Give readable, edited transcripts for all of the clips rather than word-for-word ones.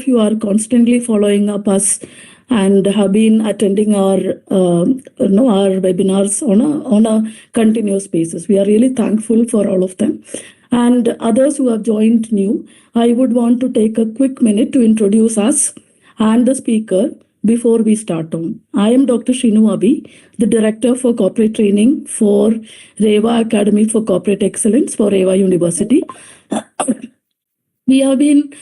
you are constantly following up us and have been attending our webinars on a continuous basis. We are really thankful for all of them. And others who have joined new, I would want to take a quick minute to introduce us and the speaker before we start on. I am Dr. Shinu Abi, the Director for Corporate Training for REVA Academy for Corporate Excellence for REVA University. We have been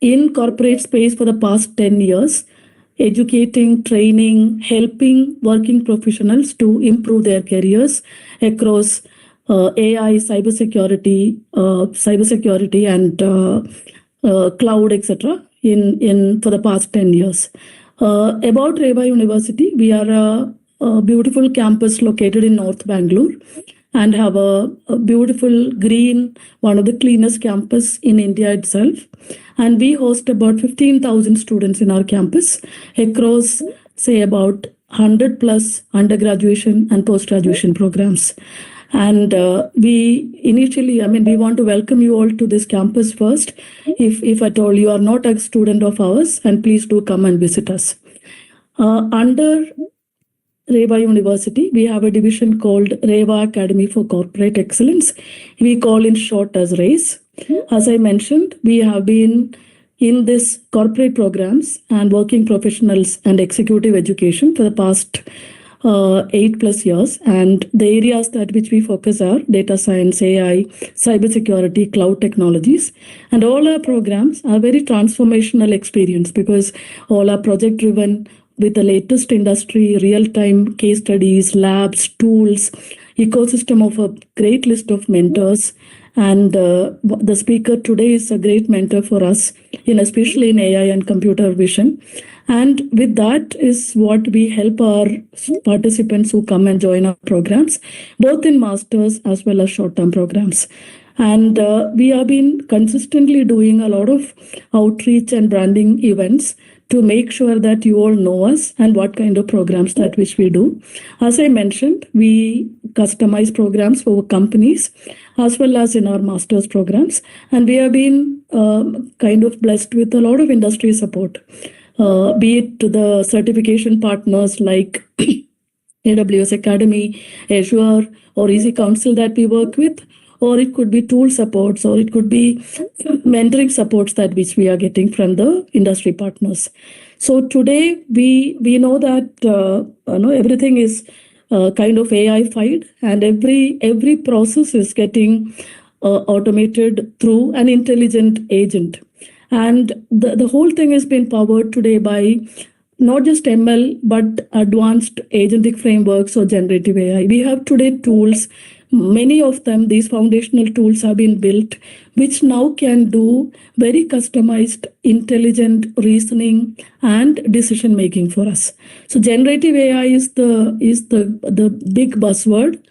in corporate space for the past 10 years, educating, training, helping working professionals to improve their careers across AI, cybersecurity, and cloud, etc. For the past 10 years. About REVA University, we are a beautiful campus located in North Bangalore and have a beautiful green, one of the cleanest campus in India itself. And we host about 15,000 students in our campus across, say, about 100 plus undergraduation and post-graduation programs. And we want to welcome you all to this campus first. If at all you are not a student of ours, and please do come and visit us. Under REVA University, we have a division called REVA Academy for Corporate Excellence. We call in short as RACE. As I mentioned, we have been in this corporate programs and working professionals and executive education for the past 8+ years, and the areas that which we focus are data science, AI, cybersecurity, cloud technologies, and all our programs are very transformational experience because all are project driven with the latest industry, real-time case studies, labs, tools, ecosystem of a great list of mentors. And the speaker today is a great mentor for us, especially in AI and computer vision. And with that is what we help our participants who come and join our programs, both in masters as well as short-term programs. And we have been consistently doing a lot of outreach and branding events to make sure that you all know us and what kind of programs that which we do. As I mentioned, we customize programs for companies as well as in our master's programs. And we have been kind of blessed with a lot of industry support, be it to the certification partners like AWS Academy, Azure, or Easy Council that we work with, or it could be tool supports, or it could be mentoring supports that which we are getting from the industry partners. So today we know that everything is kind of AI-fied, and every process is getting automated through an intelligent agent. And the whole thing has been powered today by not just ML, but advanced agentic frameworks or generative AI. We have today tools. Many of them, these foundational tools have been built, which now can do very customized, intelligent reasoning and decision making for us. So generative AI is the big buzzword,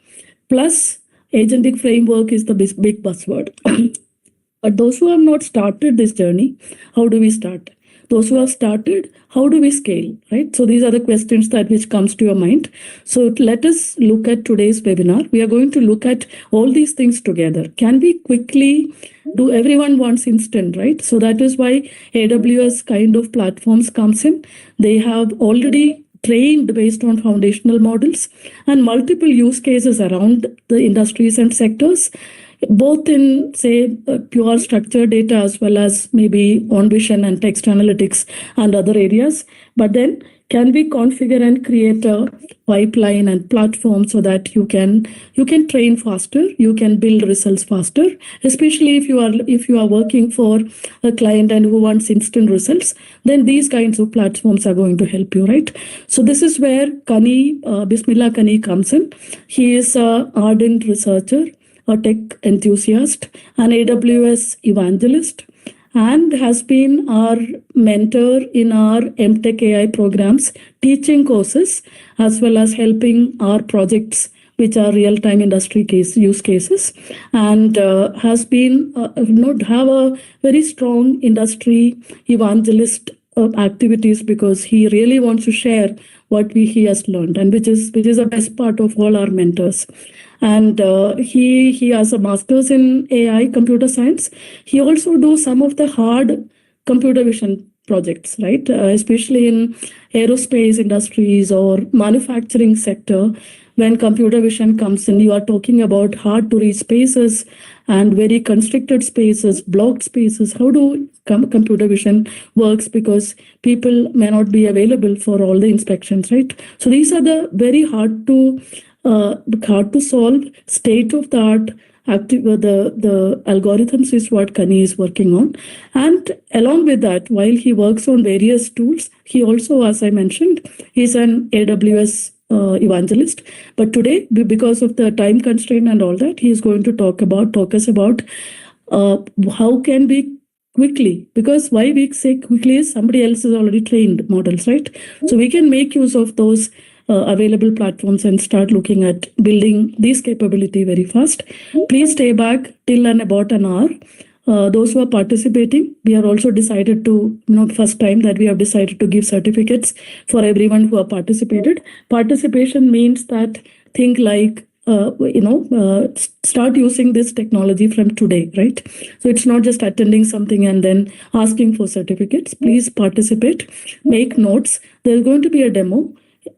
plus agentic framework is the big buzzword. But those who have not started this journey, how do we start? Those who have started, how do we scale, right? So these are the questions that which comes to your mind. So let us look at today's webinar. We are going to look at all these things together. Can we quickly do everyone wants instant, right? So that is why AWS kind of platforms comes in. They have already trained based on foundational models and multiple use cases around the industries and sectors, both in, say, pure structured data as well as maybe on vision and text analytics and other areas. But then can we configure and create a pipeline and platform so that you can train faster, you can build results faster, especially if you are working for a client and who wants instant results, then these kinds of platforms are going to help you, right? So this is where Kani, Bismillah Kani comes in. He is an ardent researcher, a tech enthusiast, an AWS evangelist, and has been our mentor in our MTech AI programs, teaching courses, as well as helping our projects, which are real-time industry use cases, and has been have a very strong industry evangelist activities because he really wants to share what he has learned, and which is the best part of all our mentors. And he has a master's in AI computer science. He also do some of the hard computer vision projects, right? Especially in aerospace industries or manufacturing sector. When computer vision comes in, you are talking about hard to reach spaces and very constricted spaces, blocked spaces. How do computer vision works? Because people may not be available for all the inspections, right? So these are the very hard to solve, state of the art the algorithms is what Kani is working on. And along with that, while he works on various tools, he also, as I mentioned, is an AWS evangelist. But today, because of the time constraint and all that, he is going to talk us about how can we quickly, because why we say quickly is somebody else has already trained models, right? So we can make use of those available platforms and start looking at building this capability very fast. Please stay back till and about an hour. Those who are participating, we are also decided to, first time that we have decided to give certificates for everyone who have participated. Participation means that think like, start using this technology from today, right? So it's not just attending something and then asking for certificates. Please participate, make notes. There's going to be a demo.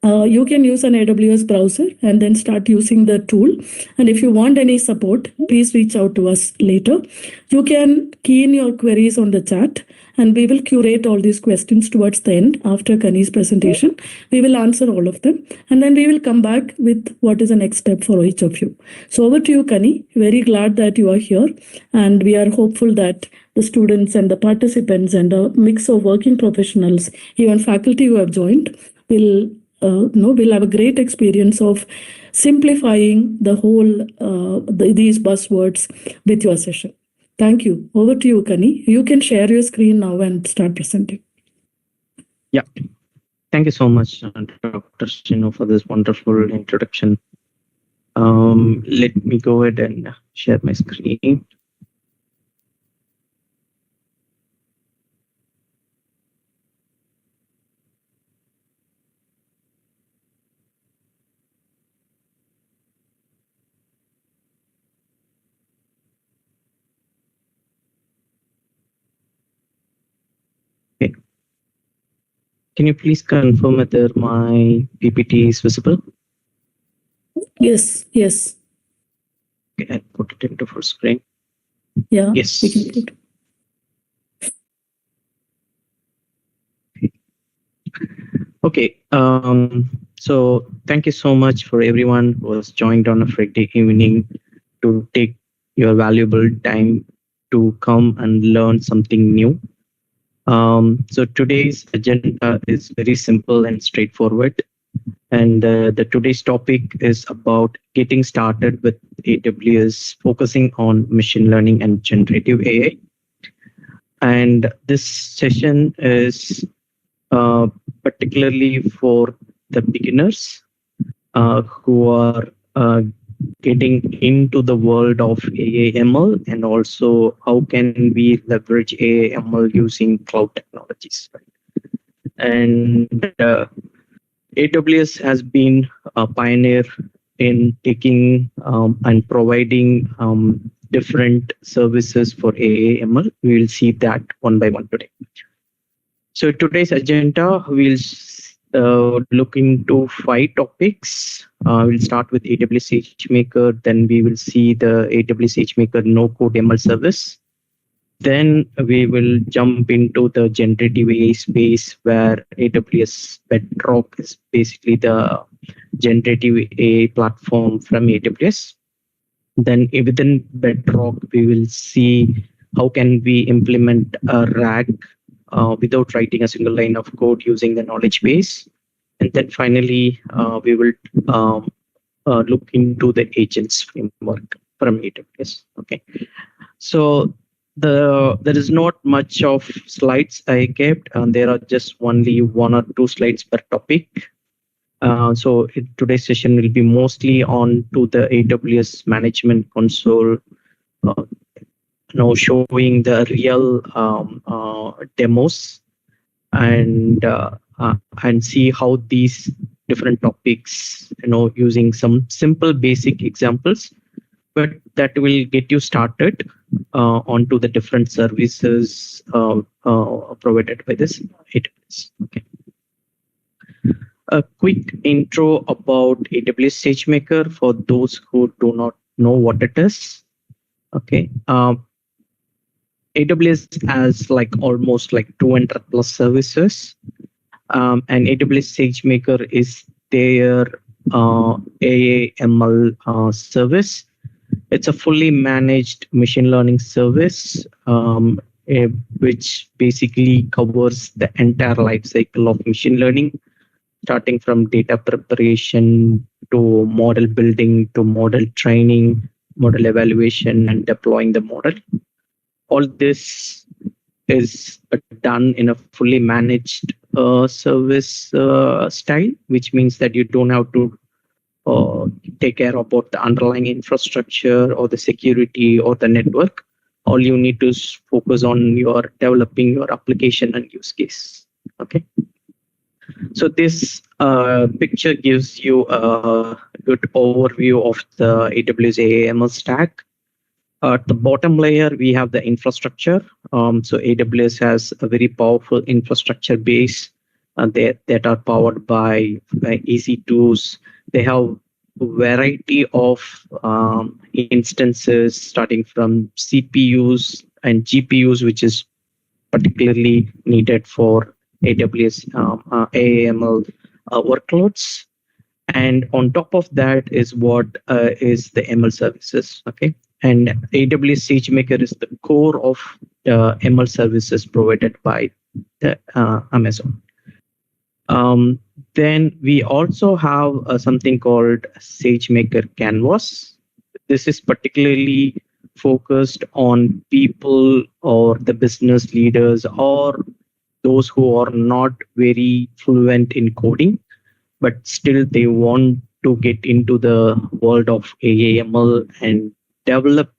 You can use an AWS browser and then start using the tool. And if you want any support, please reach out to us later. You can key in your queries on the chat and we will curate all these questions towards the end after Kani's presentation. We will answer all of them and then we will come back with what is the next step for each of you. So over to you, Kani. Very glad that you are here and we are hopeful that the students and the participants and a mix of working professionals, even faculty who have joined, will we'll have a great experience of simplifying the whole these buzzwords with your session. Thank you. Over to you, Kani. You can share your screen now and start presenting. Yeah. Thank you so much, Dr. Shino, for this wonderful introduction. Let me go ahead and share my screen. Okay. Can you please confirm whether my PPT is visible? Yes, yes. Okay, I'll put it into full screen. Yeah, yes. We can put. Okay, so thank you so much for everyone who has joined on a Friday evening to take your valuable time to come and learn something new. So today's agenda is very simple and straightforward. And the today's topic is about getting started with AWS, focusing on machine learning and generative AI. And this session is particularly for the beginners who are getting into the world of AI ML, and also how can we leverage AI ML using cloud technologies. And AWS has been a pioneer in taking and providing different services for AI ML. We will see that one by one today. So today's agenda, we'll look into 5 topics. We'll start with AWS SageMaker, then we will see the AWS SageMaker no-code ML service. Then we will jump into the generative AI space, where AWS Bedrock is basically the generative AI platform from AWS. Then within Bedrock, we will see how can we implement a RAG without writing a single line of code using the knowledge base. And then finally, we will look into the agents framework from AWS. Okay, so there is not much of slides I kept, and there are just only 1 or 2 slides per topic. So today's session will be mostly on to the AWS Management Console, showing the real demos and see how these different topics, using some simple basic examples but that will get you started onto the different services provided by this AWS. Okay. A quick intro about AWS SageMaker for those who do not know what it is. Okay. AWS has like almost like 200 plus services, and AWS SageMaker is their AI/ML service. It's a fully managed machine learning service, which basically covers the entire life cycle of machine learning, starting from data preparation to model building to model training, model evaluation, and deploying the model. All this is done in a fully managed service style, which means that you don't have to take care about the underlying infrastructure or the security or the network. All you need to focus on your developing your application and use case. Okay. So this picture gives you a good overview of the AWS AI/ML stack. At the bottom layer, we have the infrastructure. So AWS has a very powerful infrastructure base that are powered by EC2s. They have a variety of instances starting from CPUs and GPUs, which is particularly needed for AWS AI/ML workloads. And on top of that is what is the ML services. Okay. And AWS SageMaker is the core of the ML services provided by the Amazon. Then we also have something called SageMaker Canvas. This is particularly focused on people or the business leaders or those who are not very fluent in coding, but still they want to get into the world of AI/ML and develop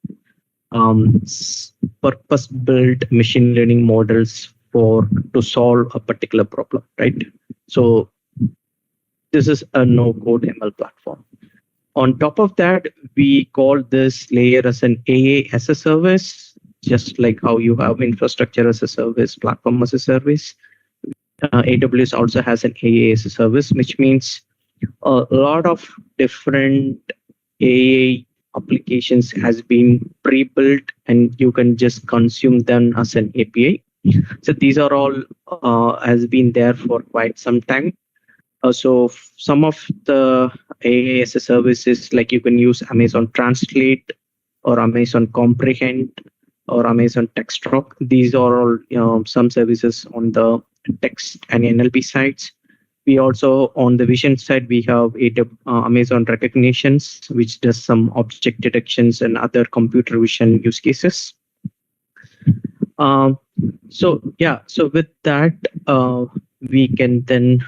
purpose-built machine learning models to solve a particular problem, right? So this is a no-code ML platform. On top of that, we call this layer as an AA as a service, just like how you have infrastructure as a service, platform as a service. AWS also has an AA as a service, which means a lot of different AI applications has been pre-built and you can just consume them as an API. So these are all has been there for quite some time. So some of the AI as a services, like you can use Amazon Translate or Amazon Comprehend or Amazon Textrock. These are all some services on the text and NLP sides. We also, on the vision side, we have Amazon Recognitions, which does some object detections and other computer vision use cases. So with that, we can then,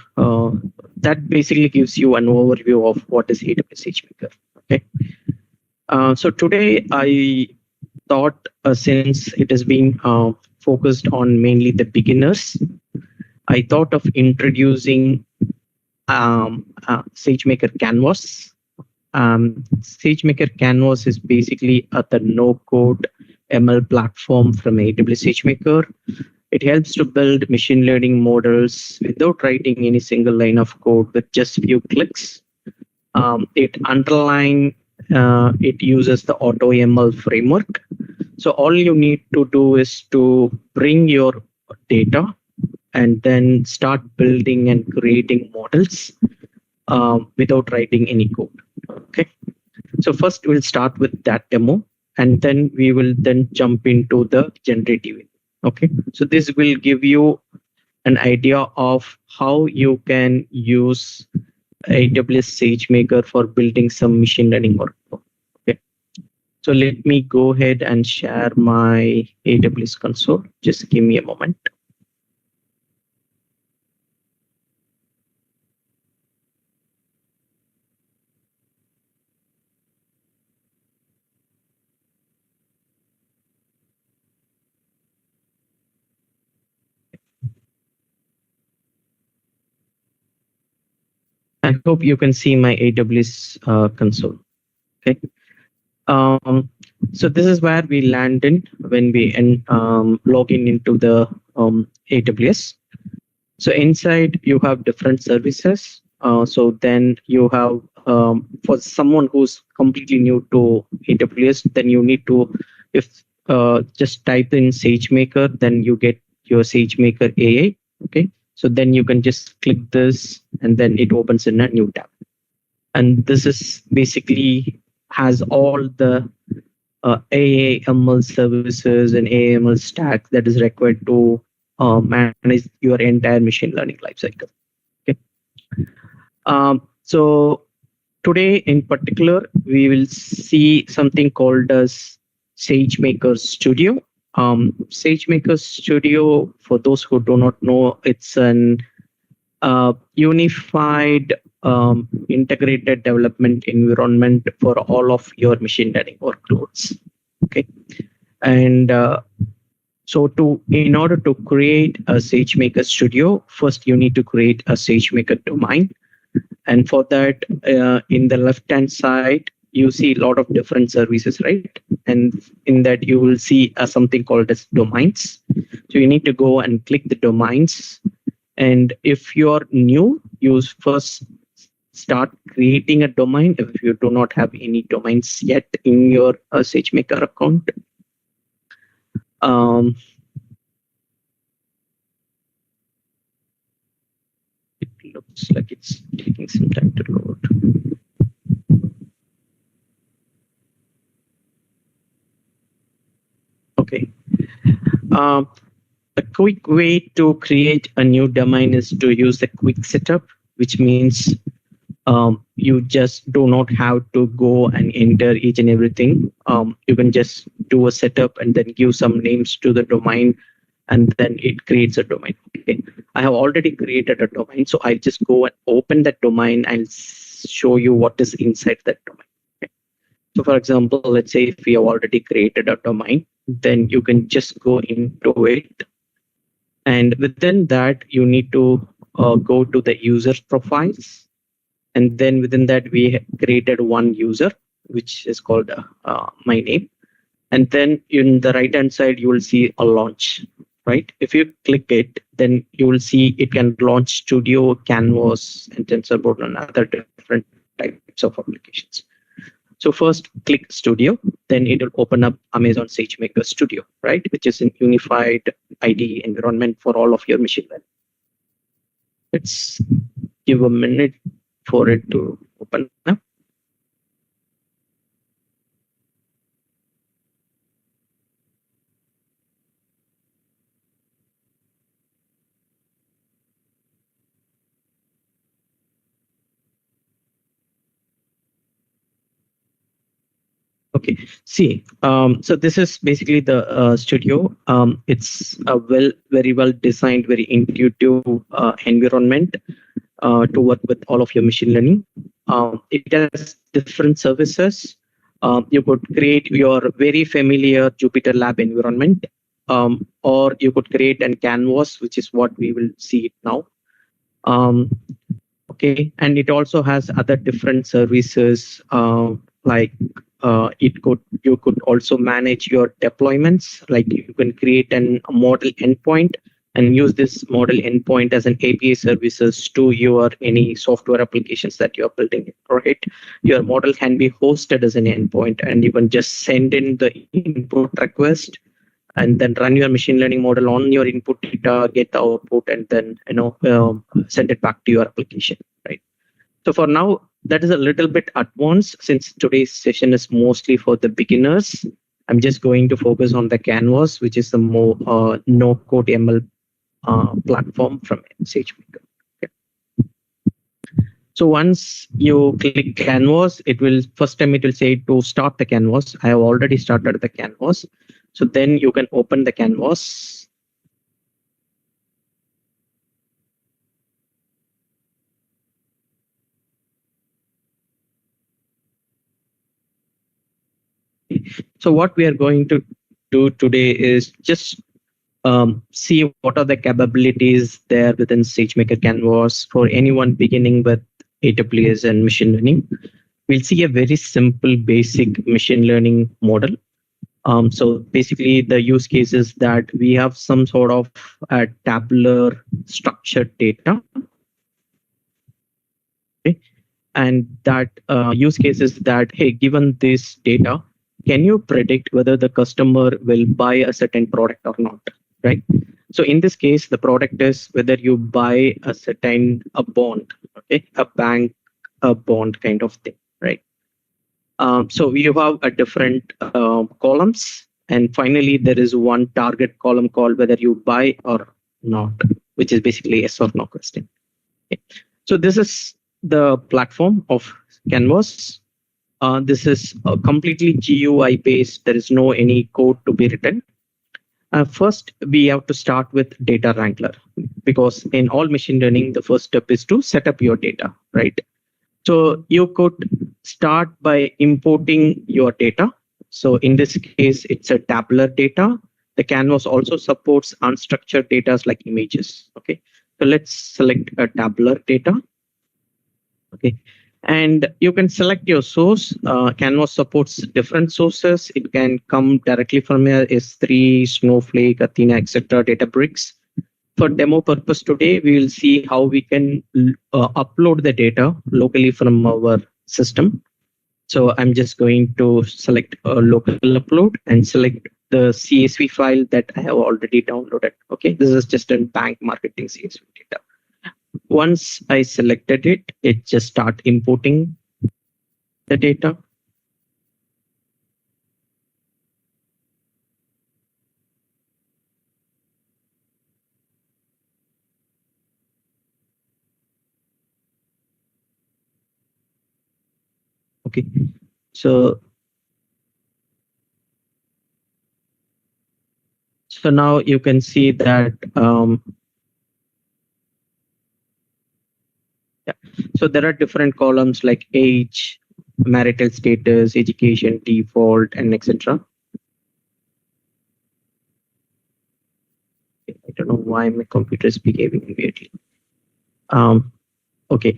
that basically gives you an overview of what is AWS SageMaker. Okay. So today I thought, since it has been focused on mainly the beginners, I thought of introducing SageMaker Canvas. SageMaker Canvas is basically the no-code ML platform from AWS SageMaker. It helps to build machine learning models without writing any single line of code with just a few clicks. It uses the AutoML framework. So all you need to do is to bring your data and then start building and creating models without writing any code. Okay. So first we'll start with that demo, and then we will then jump into the generative AI. Okay. So this will give you an idea of how you can use AWS SageMaker for building some machine learning workflow. Okay. So let me go ahead and share my AWS console. Just give me a moment. I hope you can see my AWS console. Okay. So this is where we land in when we log in into the AWS. So inside you have different services. So then you have for someone who's completely new to AWS, then you need to if just type in SageMaker, then you get your SageMaker AI. Okay, so then you can just click this, and then it opens in a new tab. And this is basically has all the AAML services and AAML stack that is required to manage your entire machine learning lifecycle. Okay. So today in particular, we will see something called as SageMaker Studio. SageMaker Studio, for those who do not know, it's an unified integrated development environment for all of your machine learning workloads. Okay, and so in order to create a SageMaker Studio, first you need to create a SageMaker domain. And for that, in the left-hand side, you see a lot of different services, right? And in that, you will see something called as domains. So you need to go and click the domains. And if you're new, you first start creating a domain if you do not have any domains yet in your SageMaker account. It looks like it's taking some time to load. Okay. A quick way to create a new domain is to use the quick setup, which means you just do not have to go and enter each and everything. You can just do a setup and then give some names to the domain, and then it creates a domain. Okay. I have already created a domain, so I just go and open that domain and show you what is inside that domain. Okay. So for example, let's say if we have already created a domain, then you can just go into it. And within that, you need to go to the user profiles. And then within that, we created one user, which is called my name. And then in the right-hand side, you will see a launch, right? If you click it, then you will see it can launch Studio, Canvas, and TensorBoard and other different types of applications. So first click Studio, then it will open up Amazon SageMaker Studio, right? Which is an unified IDE environment for all of your machine learning. Let's give a minute for it to open up. Okay, see, so this is basically the studio. It's a very well designed, very intuitive environment to work with all of your machine learning. It has different services. You could create your very familiar Jupyter Lab environment, or you could create a canvas, which is what we will see it now. Okay, and it also has other different services like you could also manage your deployments. Like you can create a model endpoint and use this model endpoint as an API services to your any software applications that you're building, right? Your model can be hosted as an endpoint, and you can just send in the input request and then run your machine learning model on your input data, get the output, and then send it back to your application, right? So for now, that is a little bit advanced since today's session is mostly for the beginners. I'm just going to focus on the Canvas, which is the more no-code ML platform from SageMaker. Okay. So once you click Canvas, it will first time it will say to start the Canvas. I have already started the Canvas. So then you can open the Canvas. So what we are going to do today is just see what are the capabilities there within SageMaker Canvas for anyone beginning with AWS and machine learning. we'll see a very simple, basic machine learning model. So basically, the use case is that we have some sort of tabular structured data. Okay? And that use case is that, hey, given this data, can you predict whether the customer will buy a certain product or not, right? So in this case, the product is whether you buy a bond, okay, a bank, a bond kind of thing, right? So you have a different columns, and finally there is one target column called whether you buy or not, which is basically yes or no question. Okay. So this is the platform of Canvas. This is completely GUI based. There is no any code to be written. First, we have to start with data wrangler, because in all machine learning, the first step is to set up your data, right? So you could start by importing your data. So in this case, it's a tabular data. The Canvas also supports unstructured data like images. Okay, so let's select a tabular data. Okay, and you can select your source. Canvas supports different sources. It can come directly from your S3, Snowflake, Athena, etc. Databricks. For demo purpose today, we will see how we can upload the data locally from our system. So I'm just going to select a local upload and select the CSV file that I have already downloaded. Okay, this is just a bank marketing CSV data. Once I selected it, it just start importing the data. Okay, so now you can see that yeah. So there are different columns like age, marital status, education, default, and etc. I don't know why my computer is behaving weirdly. Okay,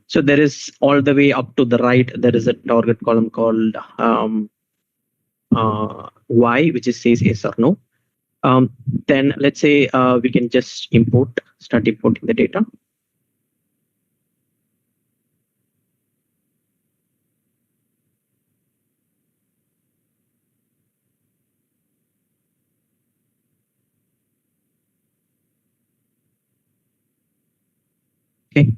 so there is all the way up to the right, there is a target column called Y, which is says yes or no. Then let's say we can just start importing the data. Okay.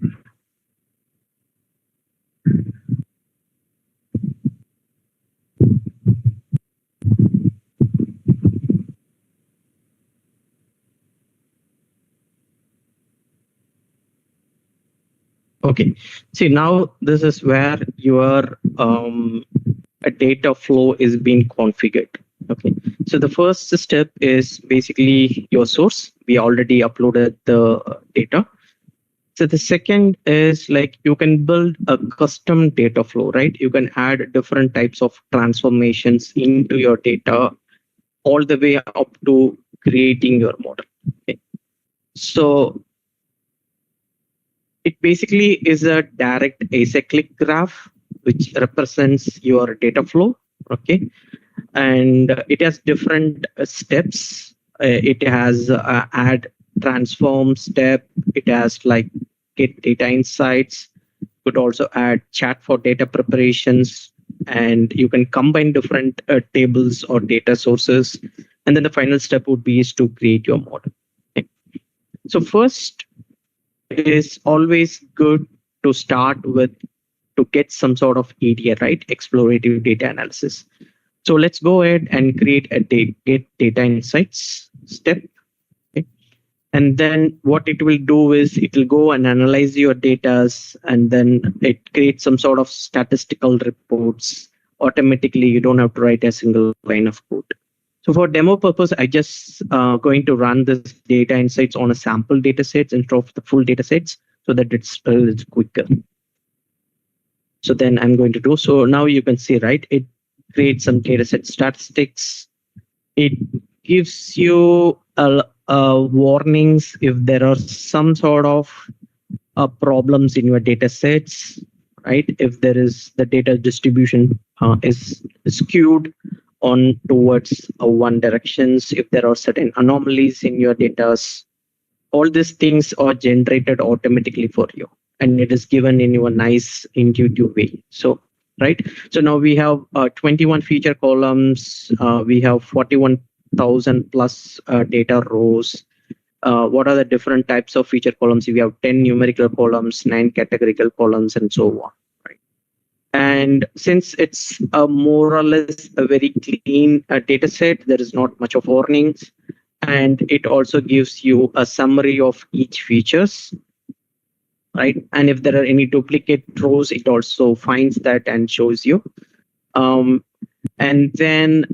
Okay. See, now this is where your a data flow is being configured. Okay. So the first step is basically your source. We already uploaded the data. So the second is like you can build a custom data flow, right? You can add different types of transformations into your data all the way up to creating your model. Okay. So it basically is a direct acyclic graph which represents your data flow. Okay. And it has different steps. It has add transform step. It has like get data insights. Could also add chat for data preparations, and you can combine different tables or data sources. And then the final step would be is to create your model. Okay. So first, it is always good to start with to get some sort of EDA, right? Explorative data analysis. So let's go ahead and create a get data insights step. Okay. And then what it will do is it will go and analyze your data, and then it creates some sort of statistical reports automatically. You don't have to write a single line of code. So for demo purpose, I just going to run this data insights on a sample data sets instead of the full data sets so that it's quicker. So then I'm going to do, so now you can see, right, it creates some data set statistics. It gives you warnings if there are some sort of problems in your data sets. right? If there is the data distribution is skewed on towards one directions, if there are certain anomalies in your data, all these things are generated automatically for you, and it is given in your nice intuitive way. So right, so now we have 21 feature columns, we have 41,000 plus data rows. What are the different types of feature columns? We have 10 numerical columns, 9 categorical columns, and so on. Right? And since it's more or less a very clean data set, there is not much of warnings, and it also gives you a summary of each features, right? And if there are any duplicate rows, it also finds that and shows you. And then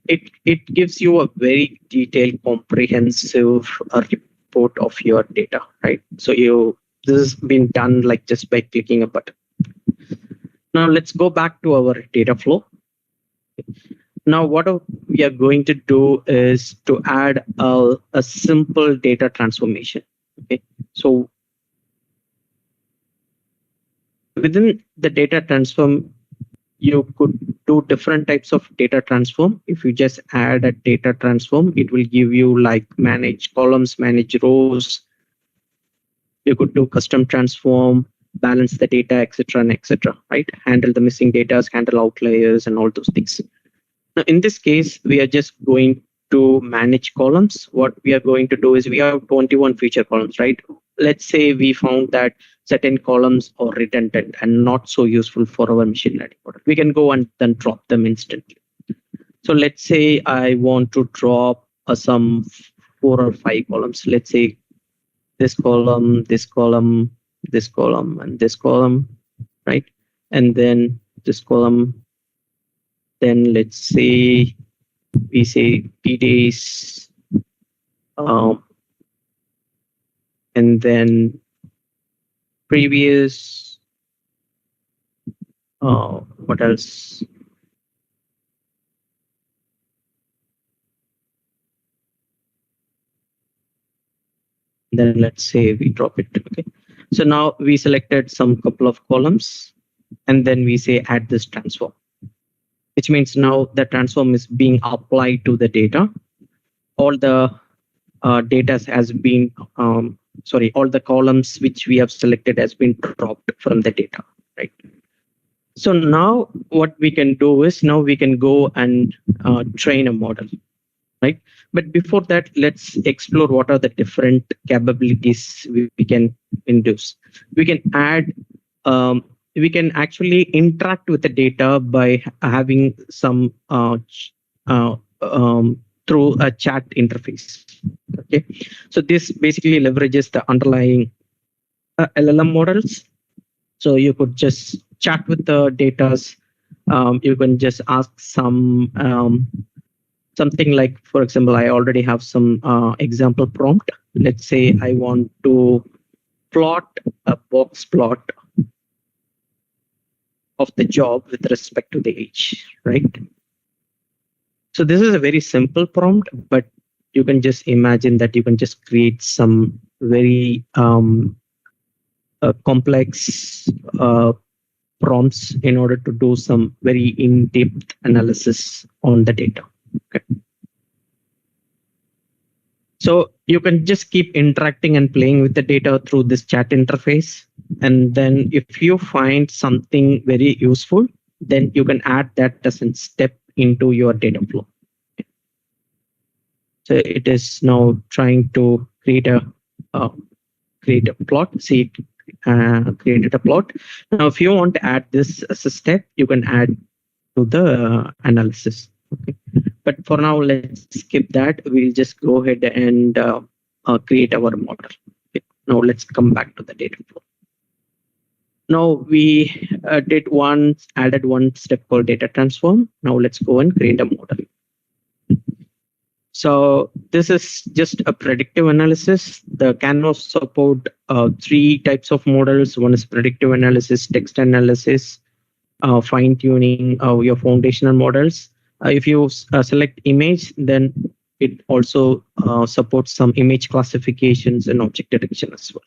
it gives you a very detailed, comprehensive report of your data, right? So this has been done like just by clicking a button. Now let's go back to our data flow. Now what we are going to do is to add a simple data transformation. Okay, so within the data transform, you could do different types of data transform. If you just add a data transform, it will give you like manage columns, manage rows. You could do custom transform, balance the data, etc. and etc. Right? Handle the missing data, handle outliers, and all those things. Now, in this case, we are just going to manage columns. What we are going to do is we have 21 feature columns, right? Let's say we found that certain columns are redundant and not so useful for our machine learning model. We can go and then drop them instantly. So let's say I want to drop some 4 or 5 columns. Let's say this column, this column, this column, and this column, right? And then this column. Then let's say we say days, and then previous. What else? Then let's say we drop it. Okay. So now we selected some couple of columns, and then we say add this transform, which means now the transform is being applied to the data. All the data has been, all the columns which we have selected has been dropped from the data, right? So now what we can do is now we can go and train a model, right? But before that, let's explore what are the different capabilities we can induce. We can add we can actually interact with the data by having some through a chat interface. Okay, so this basically leverages the underlying LLM models. So you could just chat with the data. You can just ask some something like, for example, I already have some example prompt. Let's say I want to plot a box plot of the job with respect to the age, right? So this is a very simple prompt, but you can just imagine that you can just create some very complex prompts in order to do some very in-depth analysis on the data. Okay. So you can just keep interacting and playing with the data through this chat interface. And then if you find something very useful, then you can add that as a step into your data flow. So it is now trying to create a plot. See, it created a plot. Now, if you want to add this as a step, you can add to the analysis. Okay. But for now, let's skip that. We'll just go ahead and create our model. Okay. Now let's come back to the data flow. Now we added one step called data transform. Now let's go and create a model. So this is just a predictive analysis. The Canvas support 3 types of models. One is predictive analysis, text analysis, fine tuning your foundational models. If you select image, then it also supports some image classifications and object detection as well.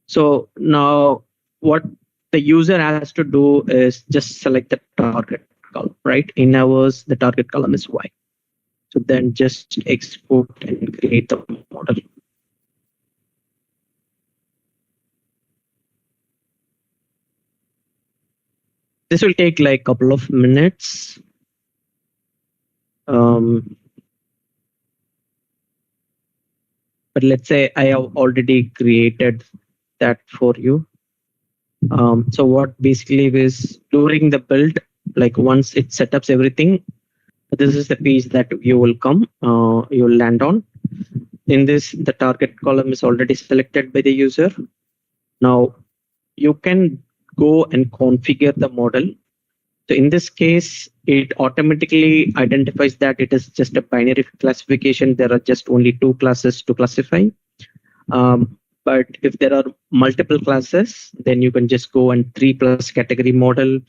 So now what the user has to do is just select the target column, right? In ours, the target column is Y. So then just export and create the model. This will take like a couple of minutes. But let's say I have already created that for you. So what basically is during the build, like once it setups everything, this is the page that you will come, you will land on. In this, the target column is already selected by the user. Now you can go and configure the model. So in this case, it automatically identifies that it is just a binary classification. There are just only 2 classes to classify. But if there are multiple classes, then you can just go and 3+ category model.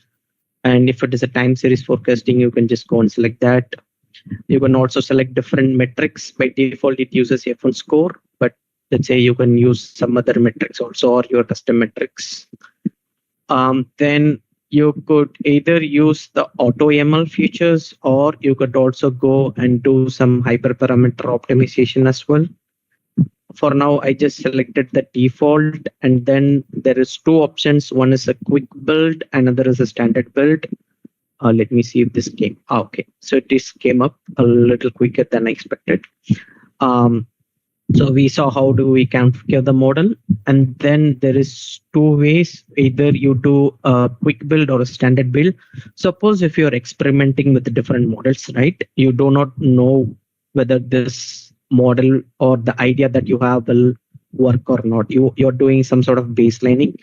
And if it is a time series forecasting, you can just go and select that. You can also select different metrics. By default, it uses F1 score, but let's say you can use some other metrics also, or your custom metrics. Then you could either use the auto ML features, or you could also go and do some hyperparameter optimization as well. For now, I just selected the default, and then there is 2 options. One is a quick build, another is a standard build. Let me see if this came. Okay, so this came up a little quicker than I expected. So we saw how do we configure the model, and then there is 2 ways. Either you do a quick build or a standard build. Suppose if you're experimenting with the different models, right? You do not know whether this model or the idea that you have will work or not. You're doing some sort of baselining.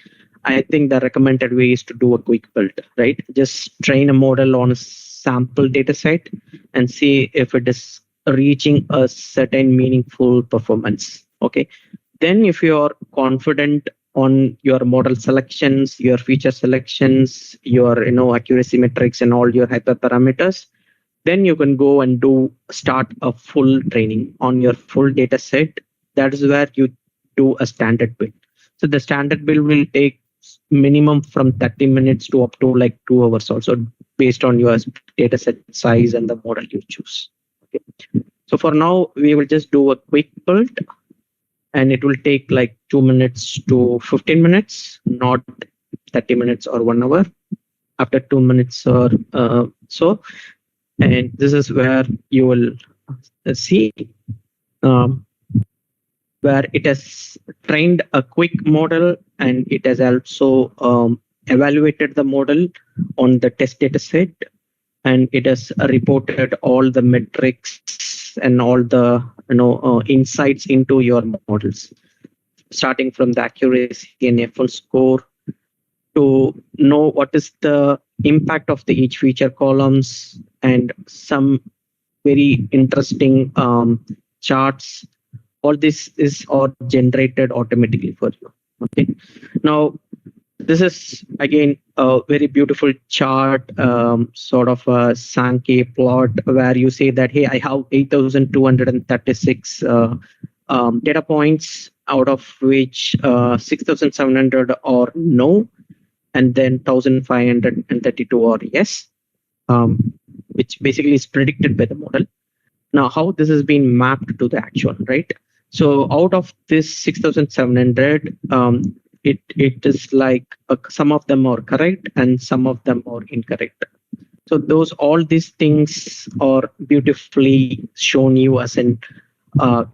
I think the recommended way is to do a quick build, right? Just train a model on a sample data set and see if it is reaching a certain meaningful performance. Okay. Then if you're confident on your model selections, your feature selections, your accuracy metrics and all your hyperparameters, then you can go and start a full training on your full data set. That is where you do a standard build. So the standard build will take minimum from 30 minutes to up to like 2 hours also, based on your data set size and the model you choose. Okay. So for now, we will just do a quick build, and it will take like 2 minutes to 15 minutes, not 30 minutes or 1 hour. After 2 minutes or so, and this is where you will see where it has trained a quick model, and it has also evaluated the model on the test data set, and it has reported all the metrics and all the insights into your models, starting from the accuracy and F1 score, to know what is the impact of the each feature columns, and some very interesting charts. All this is all generated automatically for you. Okay. Now, this is again a very beautiful chart, sort of a Sankey plot, where you say that, hey, I have 8,236 data points, out of which 6,700 are no, and then 1,532 are yes, which basically is predicted by the model. Now, how this has been mapped to the actual, right? So out of this 6,700, it is like some of them are correct and some of them are incorrect. So all these things are beautifully shown you as a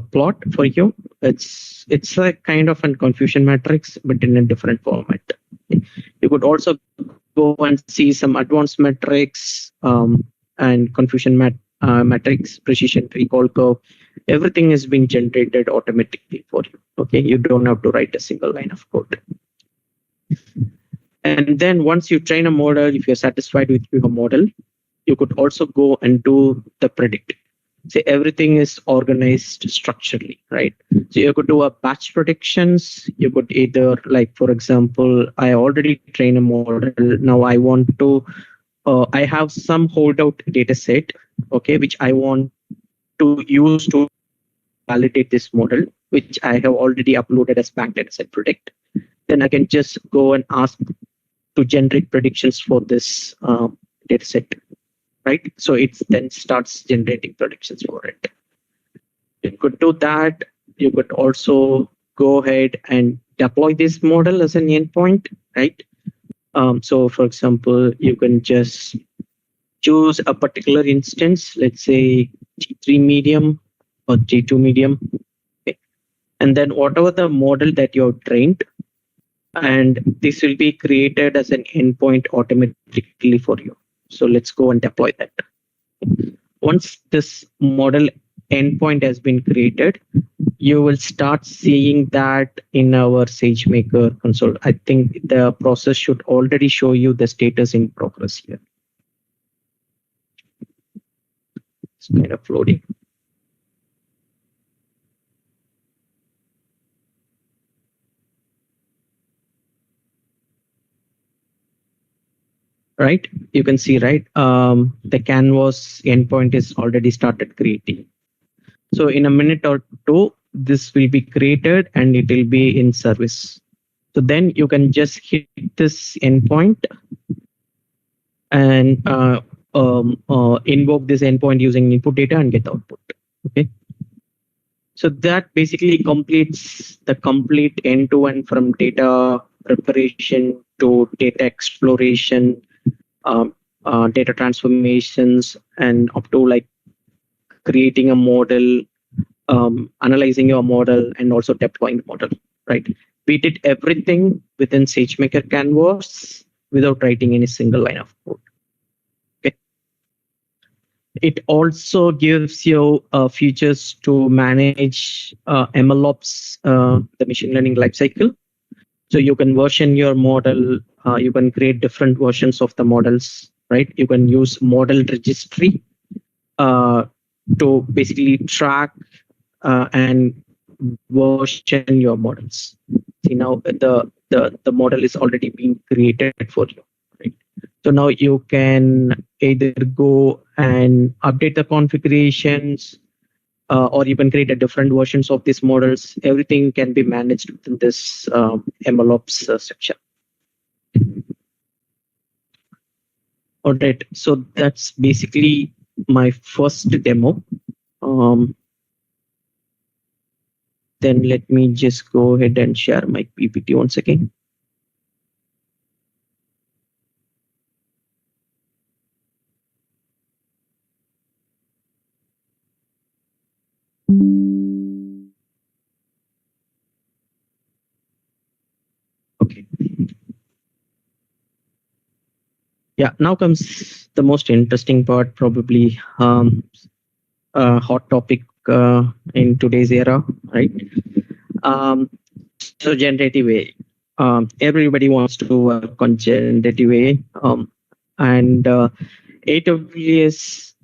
plot for you. It's a kind of a confusion matrix, but in a different format. You could also go and see some advanced metrics and confusion matrix, precision recall curve. Everything is being generated automatically for you. Okay, you don't have to write a single line of code. And then once you train a model, if you're satisfied with your model, you could also go and do the predict. So everything is organized structurally, right? So you could do a batch predictions. You could either, like, for example, I already trained a model. Now I want to, I have some holdout data set, okay, which I want to use to validate this model, which I have already uploaded as bank data set predict. then I can just go and ask to generate predictions for this data set, right? So it then starts generating predictions for it. You could do that. You could also go ahead and deploy this model as an endpoint, right? So for example, you can just choose a particular instance, let's say G3 medium or G2 medium, okay? And then whatever the model that you have trained, and this will be created as an endpoint automatically for you. So let's go and deploy that. Once this model endpoint has been created, you will start seeing that in our SageMaker console. I think the process should already show you the status in progress here. It's kind of loading. Right, you can see, right, the canvas endpoint is already started creating. So in a minute or two, this will be created and it will be in service. So then you can just hit this endpoint and invoke this endpoint using input data and get output. Okay. So that basically completes the complete end-to-end from data preparation to data exploration, data transformations, and up to like creating a model, analyzing your model, and also deploying the model, right? We did everything within SageMaker Canvas without writing any single line of code. Okay. It also gives you features to manage MLOps, the machine learning lifecycle. So you can version your model, you can create different versions of the models, right? You can use model registry to basically track and version your models. See, now the model is already being created for you, right? So now you can either go and update the configurations, or even create a different versions of these models. Everything can be managed within this MLOps section. All right, so that's basically my first demo. Then let me just go ahead and share my PPT once again. Okay. Yeah, now comes the most interesting part, probably a hot topic in today's era, right? So generative AI. Everybody wants to work on generative AI, and AWS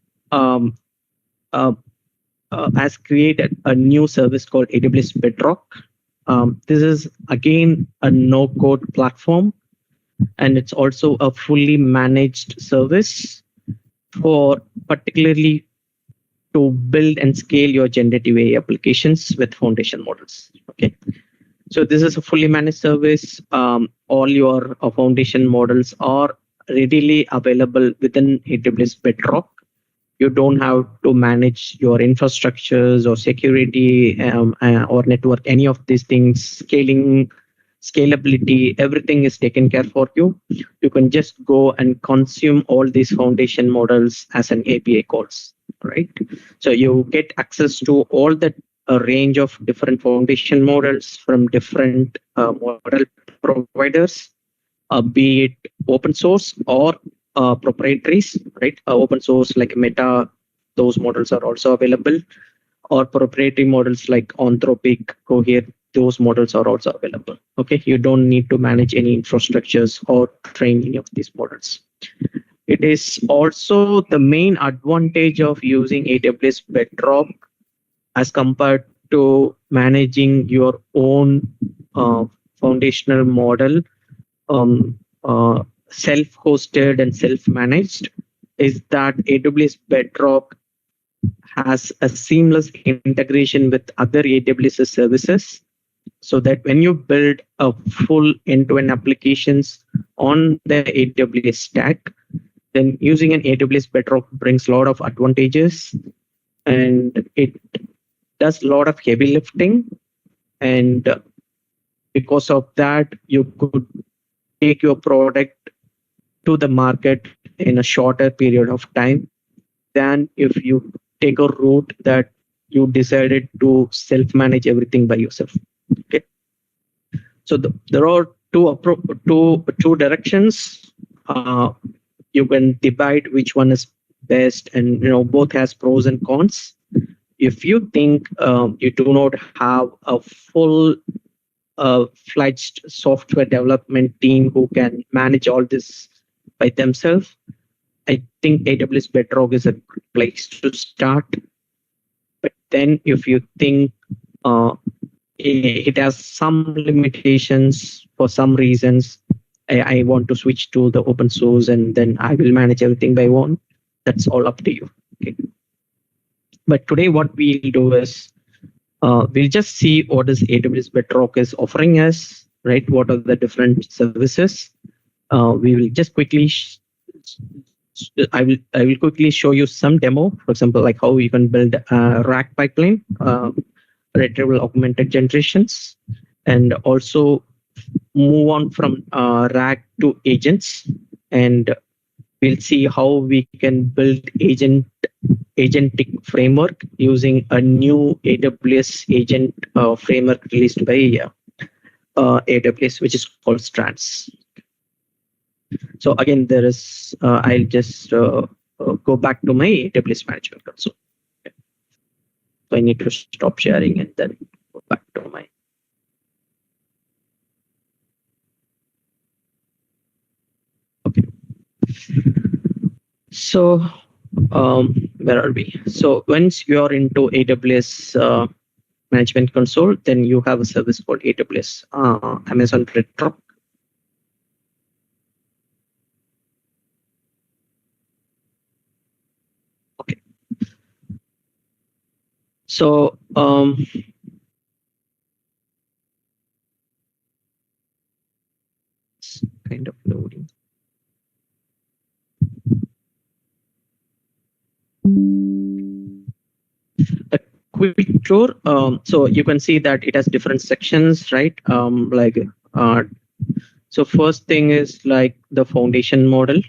has created a new service called AWS Bedrock. This is again a no-code platform, and it's also a fully managed service for particularly to build and scale your generative AI applications with foundation models. Okay, so this is a fully managed service. All your foundation models are readily available within AWS Bedrock. You don't have to manage your infrastructures or security or network, any of these things, scaling, scalability, everything is taken care for you. You can just go and consume all these foundation models as an API calls, right? So you get access to all the range of different foundation models from different model providers, be it open source or proprietaries, right? Open source like Meta, those models are also available, or proprietary models like Anthropic, Cohere, those models are also available. Okay, you don't need to manage any infrastructures or train any of these models. It is also the main advantage of using AWS Bedrock as compared to managing your own foundational model, self-hosted and self-managed, is that AWS Bedrock has a seamless integration with other AWS services so that when you build a full end-to-end applications on the AWS stack, then using an AWS Bedrock brings a lot of advantages, and it does a lot of heavy lifting. And because of that, you could take your product to the market in a shorter period of time than if you take a route that you decided to self-manage everything by yourself. Okay. So there are two directions. You can divide which one is best, and both has pros and cons. If you think you do not have a full fledged software development team who can manage all this by themselves, I think AWS Bedrock is a good place to start. But then if you think it has some limitations for some reasons, I want to switch to the open source and then I will manage everything by one, that's all up to you. Okay. But today what we'll do is we'll just see what is AWS Bedrock is offering us, right? What are the different services? We will just quickly I will quickly show you some demo, for example, like how you can build a RAG pipeline, retrieval augmented generations, and also move on from RAG to agents. And we'll see how we can build agentic framework using a new AWS agent framework released by AWS, which is called Strands. So again, there is, I'll just go back to my AWS management console. Okay. So I need to stop sharing and then go back to my. Okay. So where are we? So once you are into AWS management console, then you have a service called AWS Amazon Bedrock. Okay. So it's kind of loading. A quick tour. So you can see that it has different sections, right? So first thing is like the foundation model.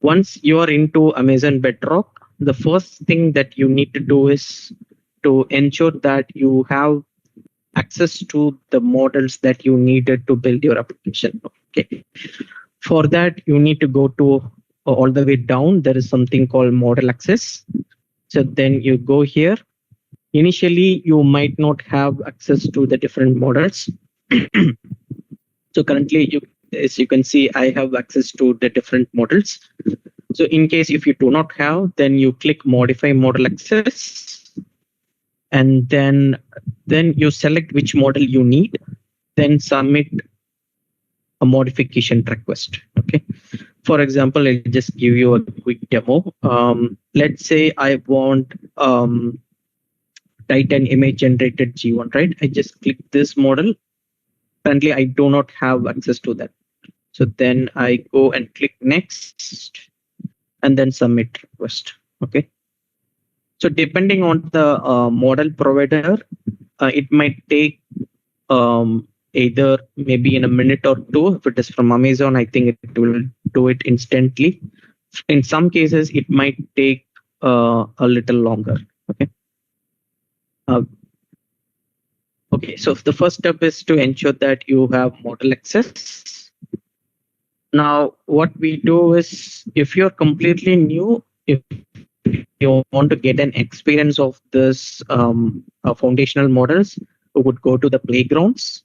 Once you are into Amazon Bedrock, the first thing that you need to do is to ensure that you have access to the models that you needed to build your application. Okay. For that, you need to go to all the way down. There is something called model access. So then you go here. Initially, you might not have access to the different models. So currently, as you can see, I have access to the different models. So in case if you do not have, then you click modify model access, and then you select which model you need, then submit a modification request. Okay. For example, I'll just give you a quick demo. Let's say I want Titan image generated G1, right? I just click this model. Currently, I do not have access to that. So then I go and click next and then submit request. Okay. So depending on the model provider, it might take either maybe in a minute or two. If it is from Amazon, I think it will do it instantly. In some cases, it might take a little longer. Okay. Okay, so the first step is to ensure that you have model access. Now, what we do is, if you're completely new, if you want to get an experience of this foundational models, you would go to the playgrounds.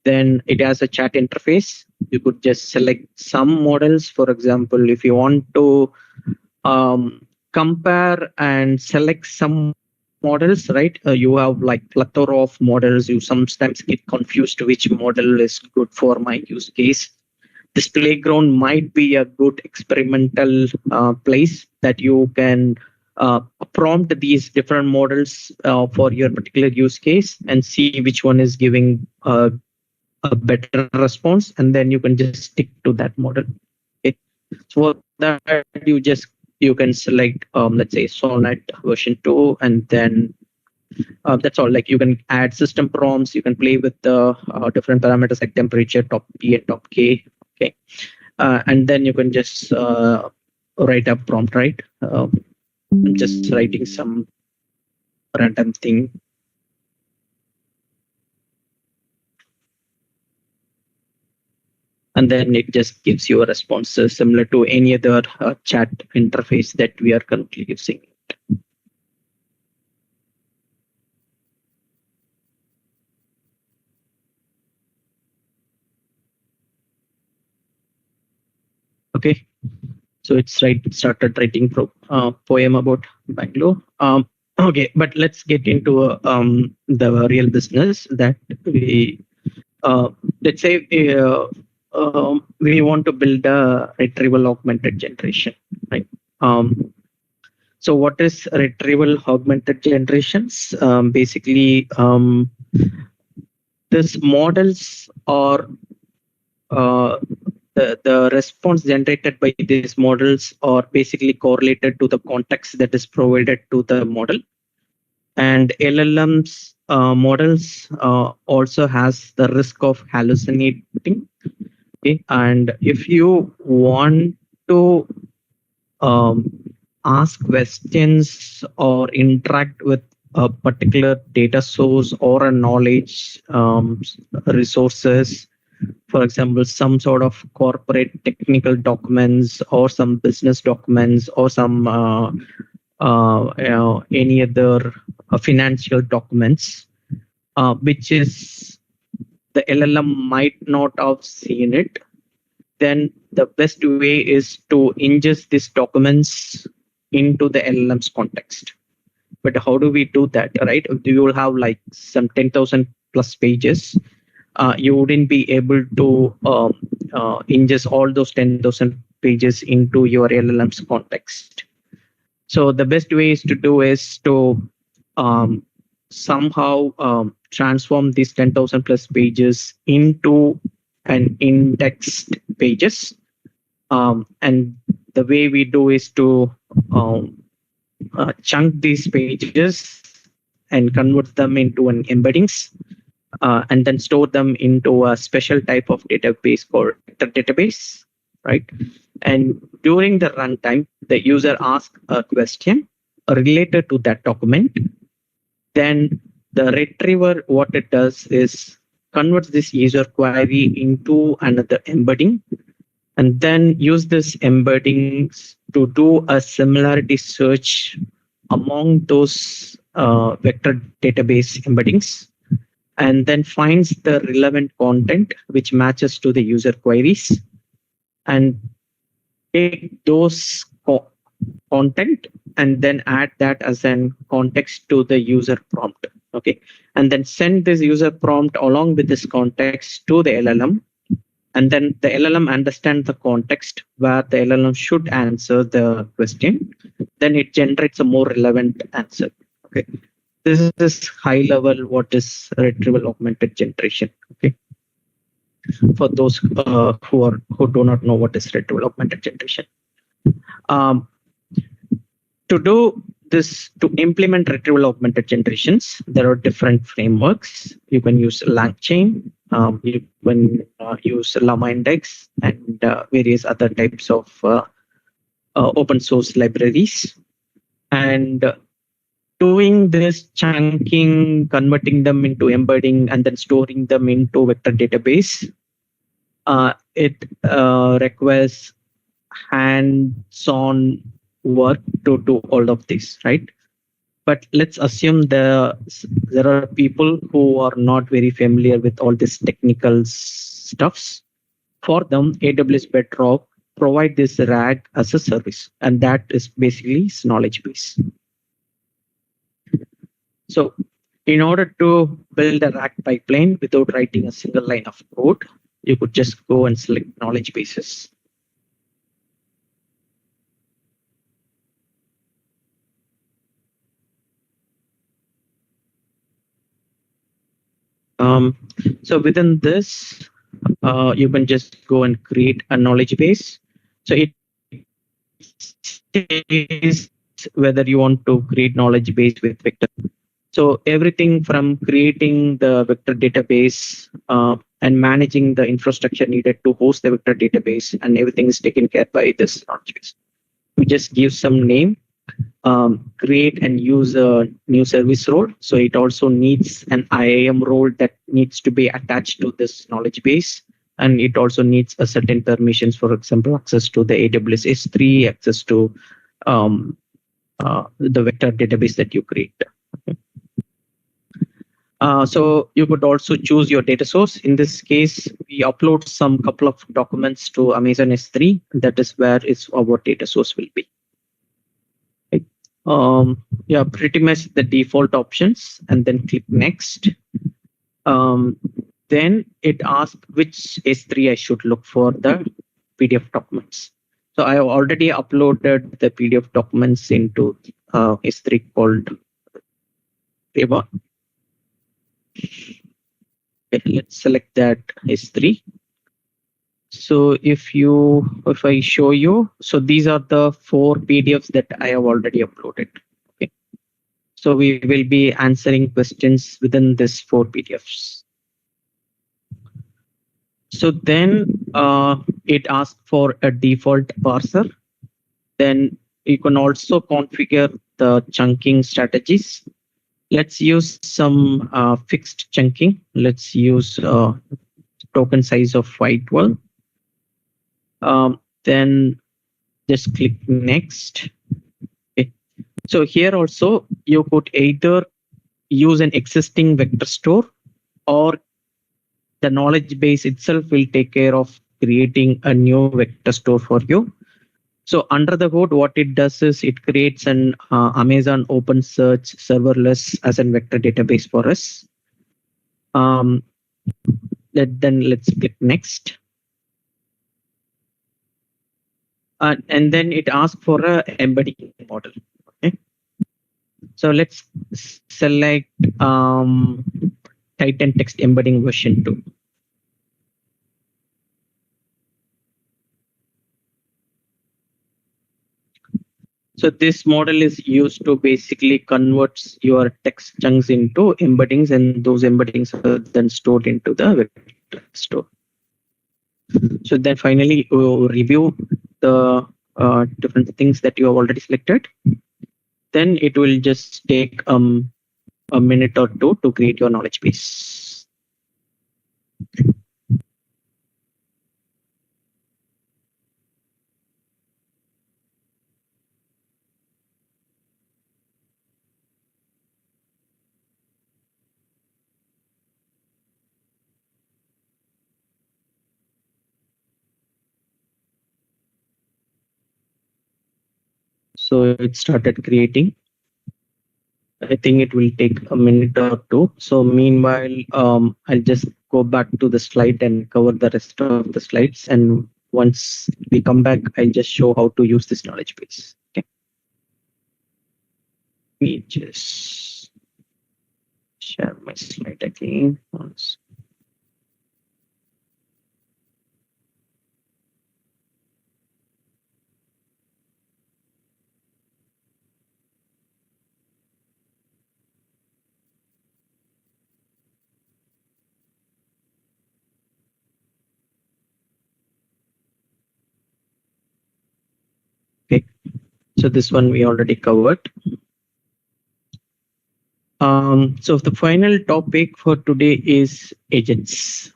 Then it has a chat interface. You could just select some models. For example, if you want to compare and select some models, right? You have like plethora of models. You sometimes get confused which model is good for my use case. This playground might be a good experimental place that you can prompt these different models for your particular use case and see which one is giving a better response, and then you can just stick to that model. Okay. So for that, you can select let's say Sonnet version 2, and then that's all. Like you can add system prompts, you can play with the different parameters like temperature, top P and top K. Okay. And then you can just write a prompt, right? I'm just writing some random thing. And then it just gives you a response similar to any other chat interface that we are currently using. Okay, so it's started writing poem about Bangalore. Okay, but let's get into the real business that we let's say we want to build a retrieval augmented generation, right? So what is retrieval augmented generations? Basically, these models are the response generated by these models are basically correlated to the context that is provided to the model. And LLMs models also has the risk of hallucinating. Okay? And if you want to ask questions or interact with a particular data source or a knowledge resources, for example, some sort of corporate technical documents or some business documents or some any other financial documents, which is the LLM might not have seen it, then the best way is to ingest these documents into the LLM's context. But how do we do that, right? You will have like some 10,000 plus pages. You wouldn't be able to ingest all those 10,000 pages into your LLM's context. So the best way is to somehow transform these 10,000 plus pages into an indexed pages. And the way we do is to chunk these pages and convert them into an embeddings, and then store them into a special type of database called vector database, right? And during the runtime, the user asks a question related to that document. Then the retriever, what it does is converts this user query into another embedding, and then use this embeddings to do a similarity search among those vector database embeddings, and then finds the relevant content which matches to the user queries, and take those content and then add that as an context to the user prompt. Okay, and then send this user prompt along with this context to the LLM, and then the LLM understands the context where the LLM should answer the question. Then it generates a more relevant answer. Okay, this is high level what is retrieval augmented generation. Okay, for those who do not know what is retrieval augmented generation. To do this, to implement retrieval augmented generations, there are different frameworks. You can use LangChain, you can use Llama index, and various other types of open source libraries. And doing this chunking, converting them into embedding, and then storing them into vector database, it requires hands-on work to do all of this, right? But let's assume there are people who are not very familiar with all this technical stuffs. For them, AWS Bedrock provide this RAG as a service, and that is basically knowledge base. So in order to build a RAG pipeline without writing a single line of code, you could just go and select knowledge bases. So within this, you can just go and create a knowledge base. So it says whether you want to create knowledge base with vector. So everything from creating the vector database and managing the infrastructure needed to host the vector database, and everything is taken care by this knowledge base. We just give some name, create and use a new service role. So it also needs an IAM role that needs to be attached to this knowledge base. And it also needs a certain permissions, for example, access to the AWS S3, access to the vector database that you create. So you could also choose your data source. In this case, we upload some couple of documents to Amazon S3. That is where our data source will be. Yeah, pretty much the default options, and then click next. Then it asks which S3 I should look for the PDF documents. So I have already uploaded the PDF documents into S3 called Llama. Okay, let's select that S3. So if I show you, so these are the 4 PDFs that I have already uploaded. Okay. So we will be answering questions within this 4 PDFs. So then it asks for a default parser. Then you can also configure the chunking strategies. Let's use some fixed chunking. Let's use token size of 512. Then just click next. Okay. So here also you could either use an existing vector store, or the knowledge base itself will take care of creating a new vector store for you. So under the hood, what it does is it creates an Amazon OpenSearch serverless as a vector database for us. Then let's click next. And then it asks for a embedding model. Okay. So let's select Titan Text Embedding version 2. So this model is used to basically convert your text chunks into embeddings, and those embeddings are then stored into the vector store. So then finally we'll review the different things that you have already selected. Then it will just take a minute or two to create your knowledge base. So it started creating. I think it will take a minute or two. So meanwhile, I'll just go back to the slide and cover the rest of the slides. And once we come back, I'll just show how to use this knowledge base. Okay. Let me just share my slide again once. Okay, so this one we already covered. So the final topic for today is agents.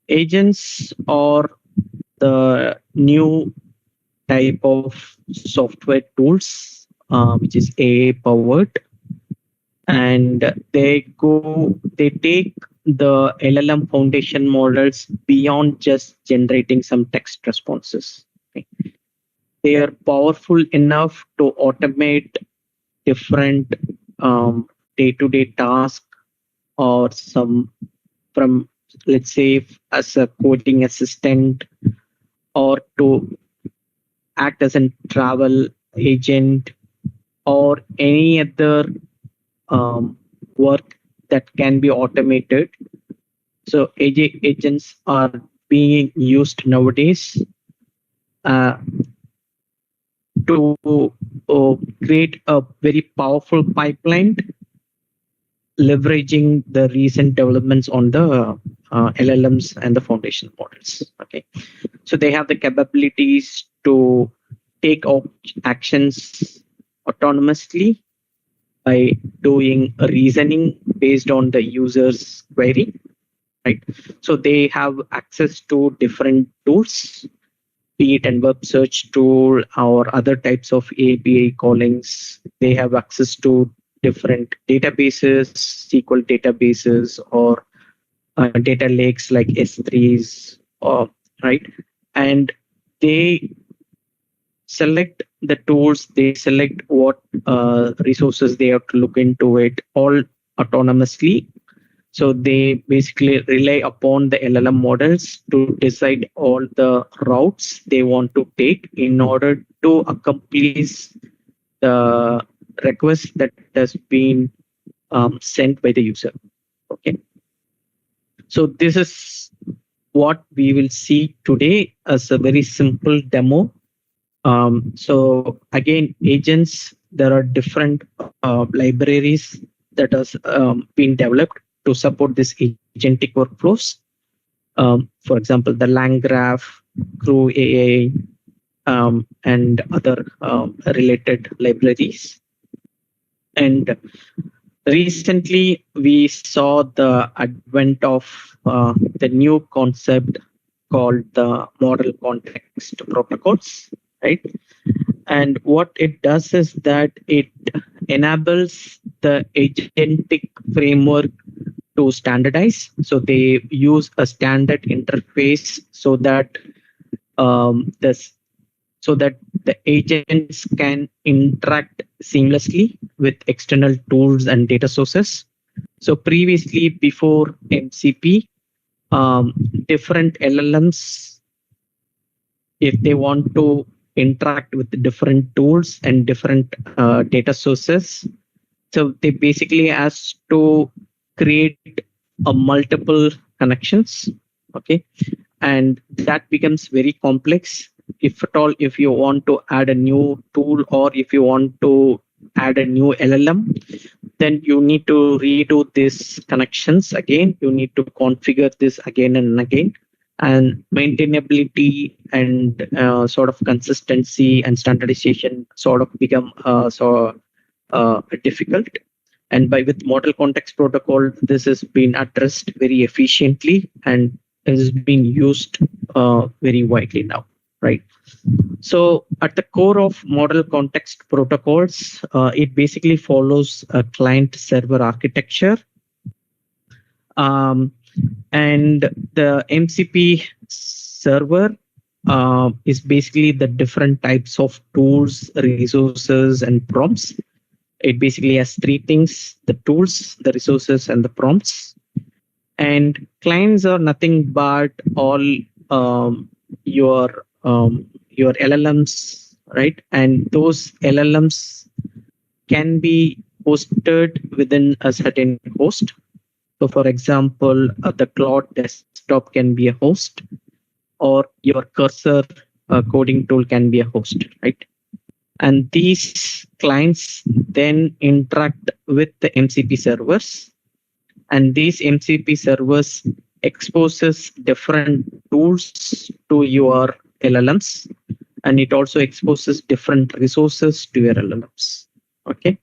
Agents are the new type of software tools, which is AI powered, and they take the LLM foundation models beyond just generating some text responses. Okay. They are powerful enough to automate different day-to-day tasks, or some from, let's say, as a coding assistant, or to act as a travel agent, or any other work that can be automated. So agents are being used nowadays to create a very powerful pipeline, leveraging the recent developments on the LLMs and the foundation models. Okay, so they have the capabilities to take actions autonomously by doing a reasoning based on the user's query, right? So they have access to different tools, be it a web search tool or other types of API callings. They have access to different databases, SQL databases, or data lakes like S3s, or right? And they select the tools, they select what resources they have to look into it all autonomously. So they basically rely upon the LLM models to decide all the routes they want to take in order to accomplish the request that has been sent by the user. Okay. So this is what we will see today as a very simple demo. So again, agents, there are different libraries that has been developed to support this agentic workflows. For example, the LangGraph, Crew AI, and other related libraries. And recently, we saw the advent of the new concept called the model context protocols, right? And what it does is that it enables the agentic framework to standardize. So they use a standard interface so that this so that the agents can interact seamlessly with external tools and data sources. So previously, before MCP, different LLMs, if they want to interact with different tools and different data sources, so they basically has to create a multiple connections. Okay, and that becomes very complex. If at all, if you want to add a new tool or if you want to add a new LLM, then you need to redo these connections again. You need to configure this again and again, and maintainability and sort of consistency and standardization sort of become difficult. And by with model context protocol, this has been addressed very efficiently and is being used very widely now, right? So at the core of model context protocols, it basically follows a client-server architecture. And the MCP server is basically the different types of tools, resources, and prompts. It basically has three things: the tools, the resources, and the prompts. And clients are nothing but all your LLMs, right? And those LLMs can be hosted within a certain host. So, for example, the Claude desktop can be a host, or your cursor coding tool can be a host, right? And these clients then interact with the MCP servers, and these MCP servers exposes different tools to your LLMs, and it also exposes different resources to your LLMs. Okay,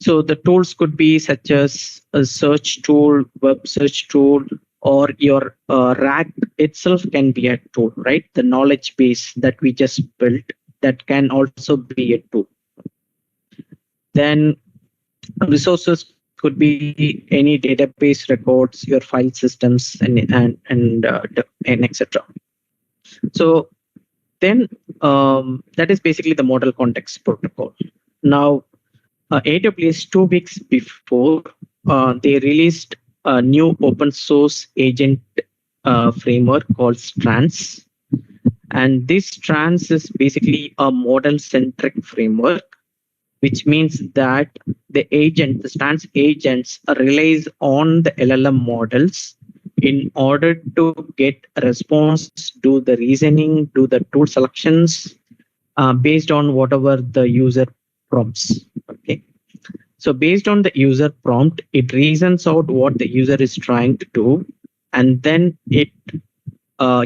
so the tools could be such as a search tool, web search tool, or your RAG itself can be a tool, right? The knowledge base that we just built, that can also be a tool. Then resources could be any database records, your file systems, and etc. So then that is basically the model context protocol. Now, AWS 2 weeks before, they released a new open source agent framework called Strands. And this Strands is basically a model centric framework. which means that the stance agents relies on the LLM models in order to get a response, do the reasoning, do the tool selections based on whatever the user prompts. Okay. So based on the user prompt, it reasons out what the user is trying to do, and then it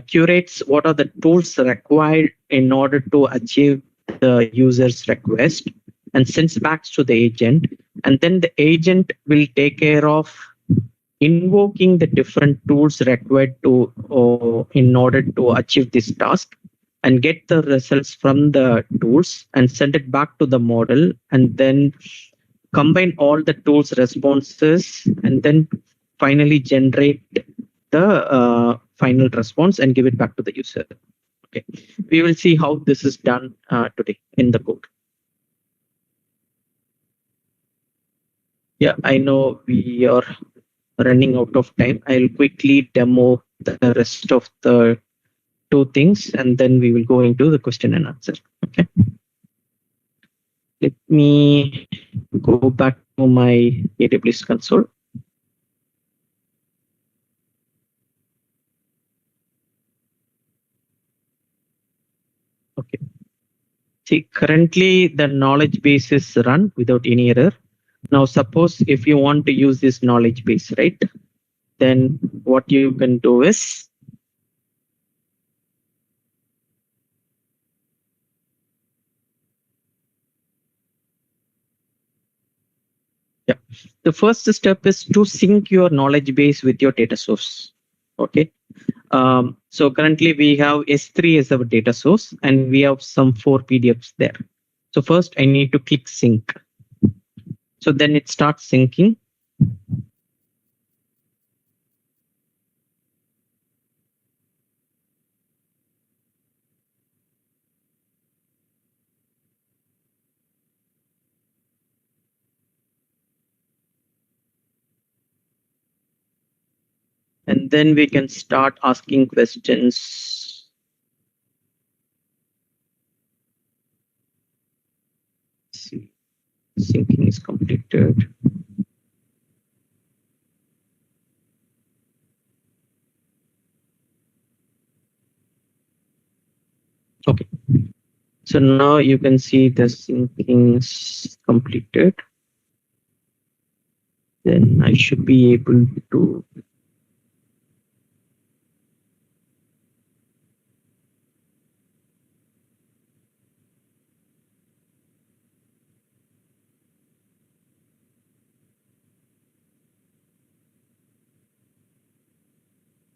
curates what are the tools required in order to achieve the user's request and sends back to the agent. And then the agent will take care of invoking the different tools required to in order to achieve this task and get the results from the tools and send it back to the model, and then combine all the tools responses and then finally generate the final response and give it back to the user. Okay, we will see how this is done today in the code. Yeah, I know we are running out of time. I'll quickly demo the rest of the two things and then we will go into the question and answer. Okay. Let me go back to my AWS console. Okay. See, currently the knowledge base is run without any error. Now, suppose if you want to use this knowledge base, right? Then what you can do is the first step is to sync your knowledge base with your data source. Okay. So currently we have S3 as our data source and we have some 4 PDFs there. So first I need to click sync. So then it starts syncing. And then we can start asking questions. Let's see, syncing is completed. Okay. So now you can see the syncing is completed. Then I should be able to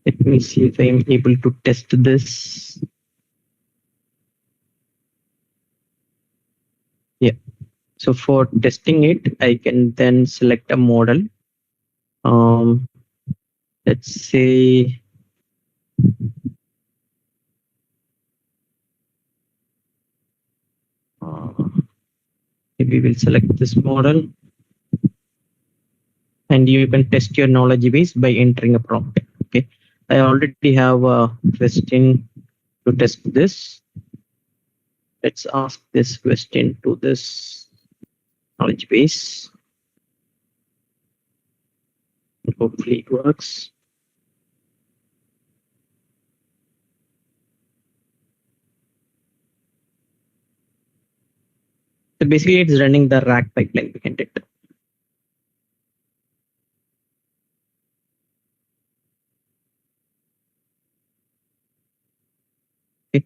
let me see if I'm able to test this. Yeah. So for testing it, I can then select a model. Let's say maybe we'll select this model. And you can test your knowledge base by entering a prompt. Okay. I already have a question to test this. Let's ask this question to this knowledge base. Hopefully it works. So basically it's running the RAG pipeline behind it. Okay.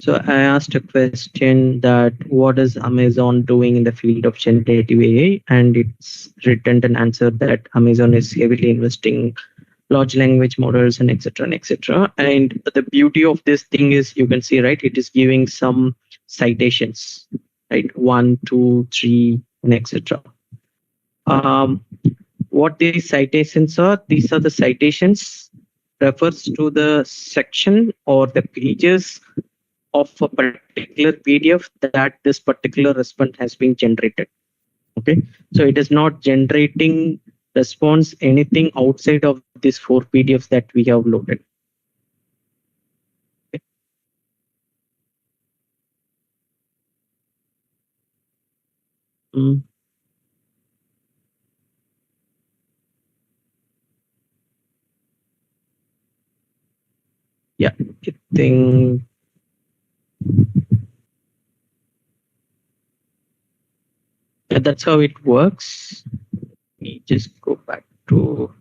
So I asked a question that what is Amazon doing in the field of generative AI, and it's returned an answer that Amazon is heavily investing large language models and etc. and etc. And the beauty of this thing is you can see, right, it is giving some citations, right? 1, 2, 3, and etc. What these citations are, these are the citations refers to the section or the pages of a particular PDF that this particular response has been generated. Okay, so it is not generating response anything outside of these 4 PDFs that we have loaded. Okay. Mm. Yeah, I think that's how it works. Let me just go back to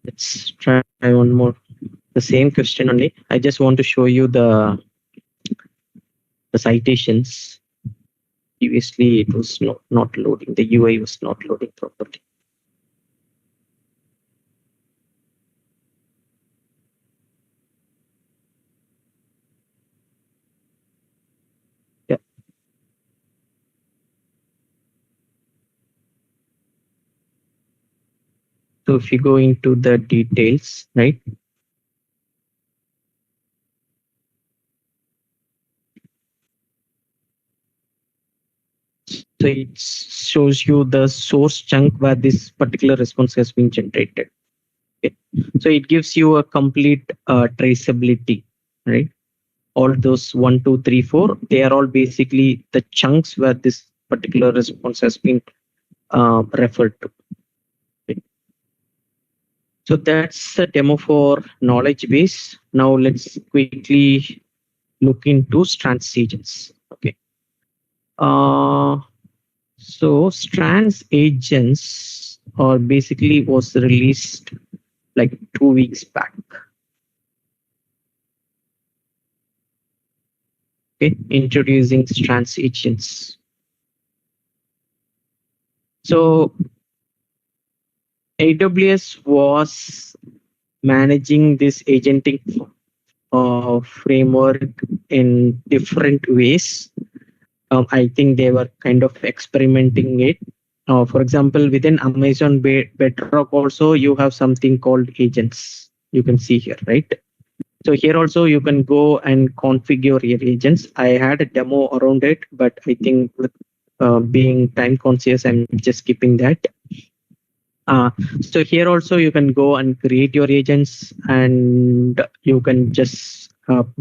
let's try one more. The same question only. I just want to show you the citations. Previously, it was not loading. The UI was not loading properly. Yeah. So if you go into the details, right? So it shows you the source chunk where this particular response has been generated. Okay. So it gives you a complete traceability, right? All those 1, 2, 3, 4, they are all basically the chunks where this particular response has been referred to. Okay. So that's a demo for knowledge base. Now let's quickly look into strands agents. Okay. So strands agents are basically was released like 2 weeks back. Okay, introducing strands agents. So AWS was managing this agentic framework in different ways. I think they were kind of experimenting it. For example, within Amazon Bedrock also, you have something called agents. You can see here, right? So here also you can go and configure your agents. I had a demo around it, but I think with being time conscious, I'm just skipping that. So here also you can go and create your agents, and you can just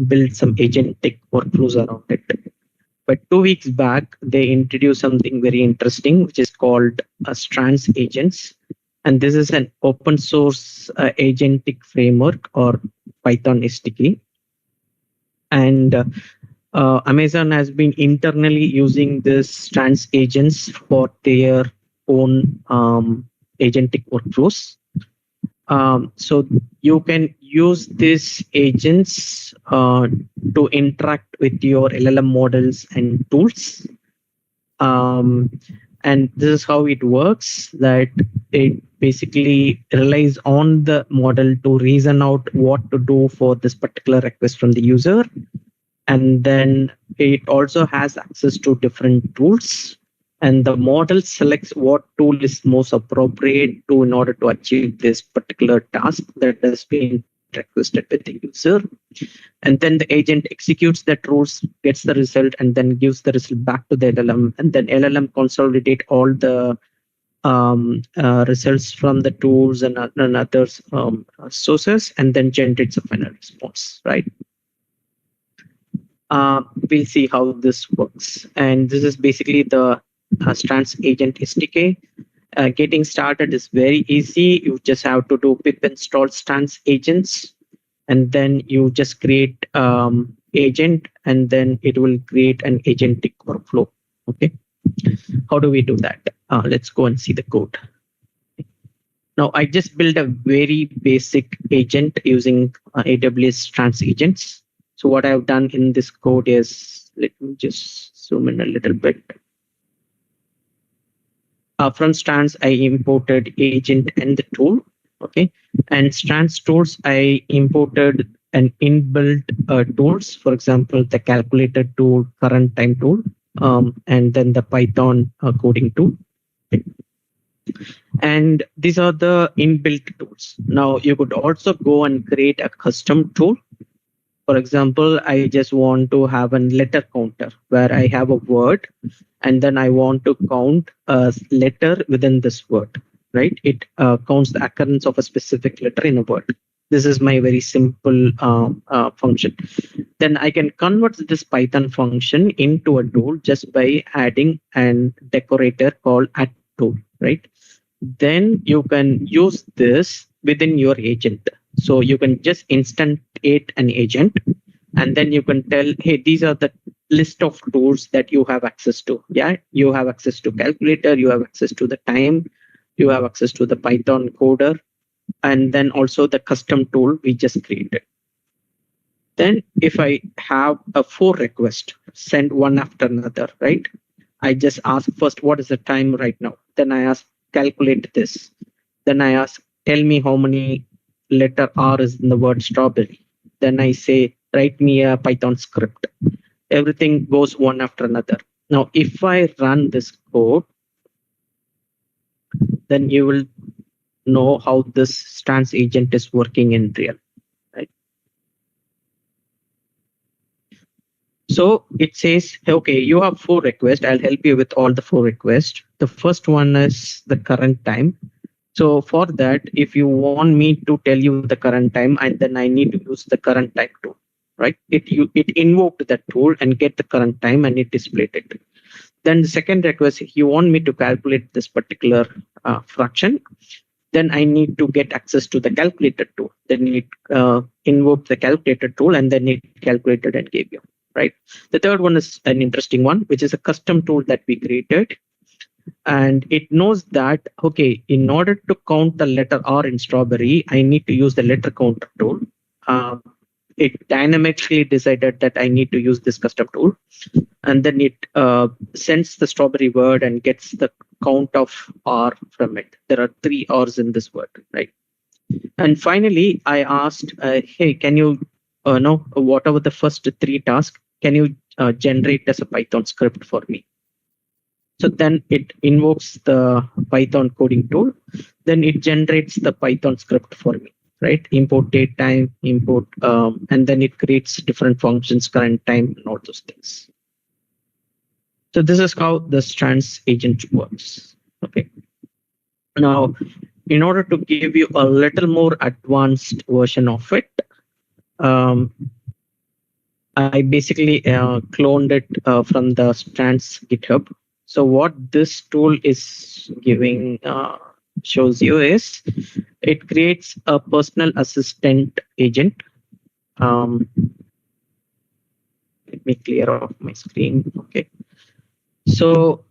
build some agentic workflows around it. But 2 weeks back, they introduced something very interesting, which is called Strands agents. And this is an open source agentic framework or Python SDK. And Amazon has been internally using this Strands agents for their own agentic workflows. So you can use these agents to interact with your LLM models and tools. And this is how it works, that it basically relies on the model to reason out what to do for this particular request from the user. And then it also has access to different tools, and the model selects what tool is most appropriate to in order to achieve this particular task that has been requested with the user. And then the agent executes that rules, gets the result, and then gives the result back to the LLM. And then LLM consolidate all the results from the tools and other sources, and then generates a final response, right? We'll see how this works. And this is basically the Strands agent SDK. Getting started is very easy. You just have to do pip install Strands agents, and then you just create agent, and then it will create an agentic workflow. Okay. How do we do that? Let's go and see the code. Now, I just built a very basic agent using AWS Strands agents. So what I've done in this code is, let me just zoom in a little bit. From Strands, I imported agent and the tool. Okay. And Strands tools, I imported an inbuilt tools, for example, the calculator tool, current time tool, and then the Python coding tool. Okay. And these are the inbuilt tools. Now you could also go and create a custom tool. For example, I just want to have a letter counter where I have a word and then I want to count a letter within this word, right? It counts the occurrence of a specific letter in a word. This is my very simple function. Then I can convert this Python function into a tool just by adding an decorator called add tool, right? Then you can use this within your agent. So you can just instantiate an agent and then you can tell, hey, these are the list of tools that you have access to. Yeah, you have access to calculator, you have access to the time, you have access to the Python coder, and then also the custom tool we just created. Then if I have a 4 request, send one after another, right? I just ask first, what is the time right now? Then I ask, calculate this. Then I ask, tell me how many letter R is in the word strawberry. Then I say, write me a Python script. Everything goes one after another. Now, if I run this code, then you will know how this stance agent is working in real. Right? So it says, okay, you have 4 requests. I'll help you with all the 4 requests. The first one is the current time. So for that, if you want me to tell you the current time, and then I need to use the current time tool, right? It invoked that tool and get the current time and it displayed it. Then the second request, if you want me to calculate this particular fraction, then I need to get access to the calculator tool. Then it invoked the calculator tool and then it calculated and gave you, right? The third one is an interesting one, which is a custom tool that we created. And it knows that, okay, in order to count the letter R in strawberry, I need to use the letter counter tool. It dynamically decided that I need to use this custom tool. And then it sends the strawberry word and gets the count of R from it. There are 3 R's in this word, right? And finally, I asked, hey, can you know whatever the first 3 tasks, can you generate as a Python script for me? So then it invokes the Python coding tool. Then it generates the Python script for me, right? Import date time, import, and then it creates different functions, current time, and all those things. So this is how the stance agent works. Okay. Now, in order to give you a little more advanced version of it, I basically cloned it from the stance GitHub. So what this tool is giving shows you is it creates a personal assistant agent. Let me clear off my screen. Okay. So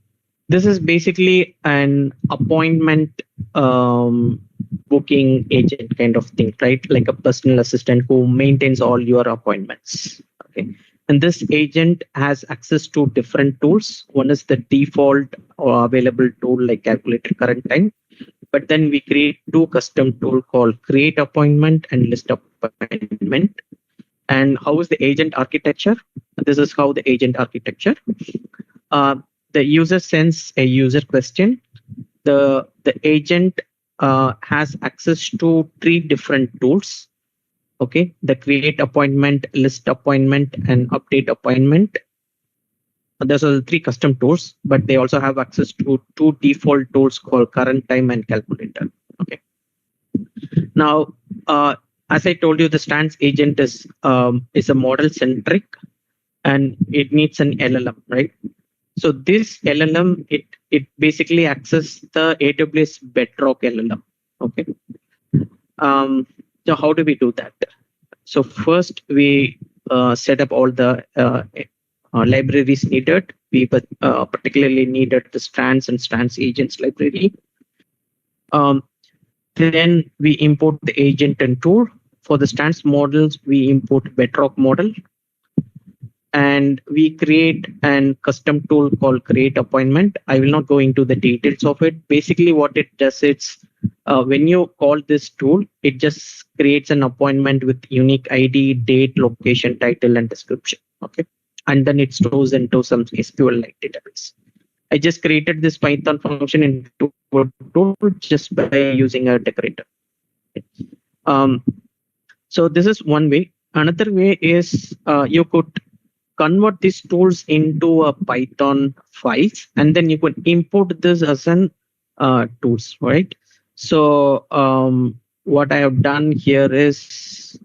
this is basically an appointment booking agent kind of thing, right? Like a personal assistant who maintains all your appointments. Okay. And this agent has access to different tools. One is the default or available tool like calculator current time. But then we create 2 custom tools called create appointment and list appointment. And how is the agent architecture? This is how the agent architecture. The user sends a user question. The agent has access to 3 different tools. Okay, the create appointment, list appointment, and update appointment. Those are the 3 custom tools, but they also have access to 2 default tools called current time and calculator. Okay. Now, as I told you, the stance agent is a model centric, and it needs an LLM, right? So this LLM, it basically accesses the AWS Bedrock LLM. Okay. So how do we do that? So first we set up all the libraries needed. We particularly needed the stance and stance agents library. Then we import the agent and tool. For the stance models, we import Bedrock model. And we create a custom tool called create appointment. I will not go into the details of it. Basically what it does is when you call this tool, it just creates an appointment with unique ID, date, location, title, and description. Okay. And then it stores into some SQL-like database. I just created this Python function into a tool just by using a decorator. So this is one way. another way is you could convert these tools into a Python files, and then you could import this as an tools, right? So what I have done here is,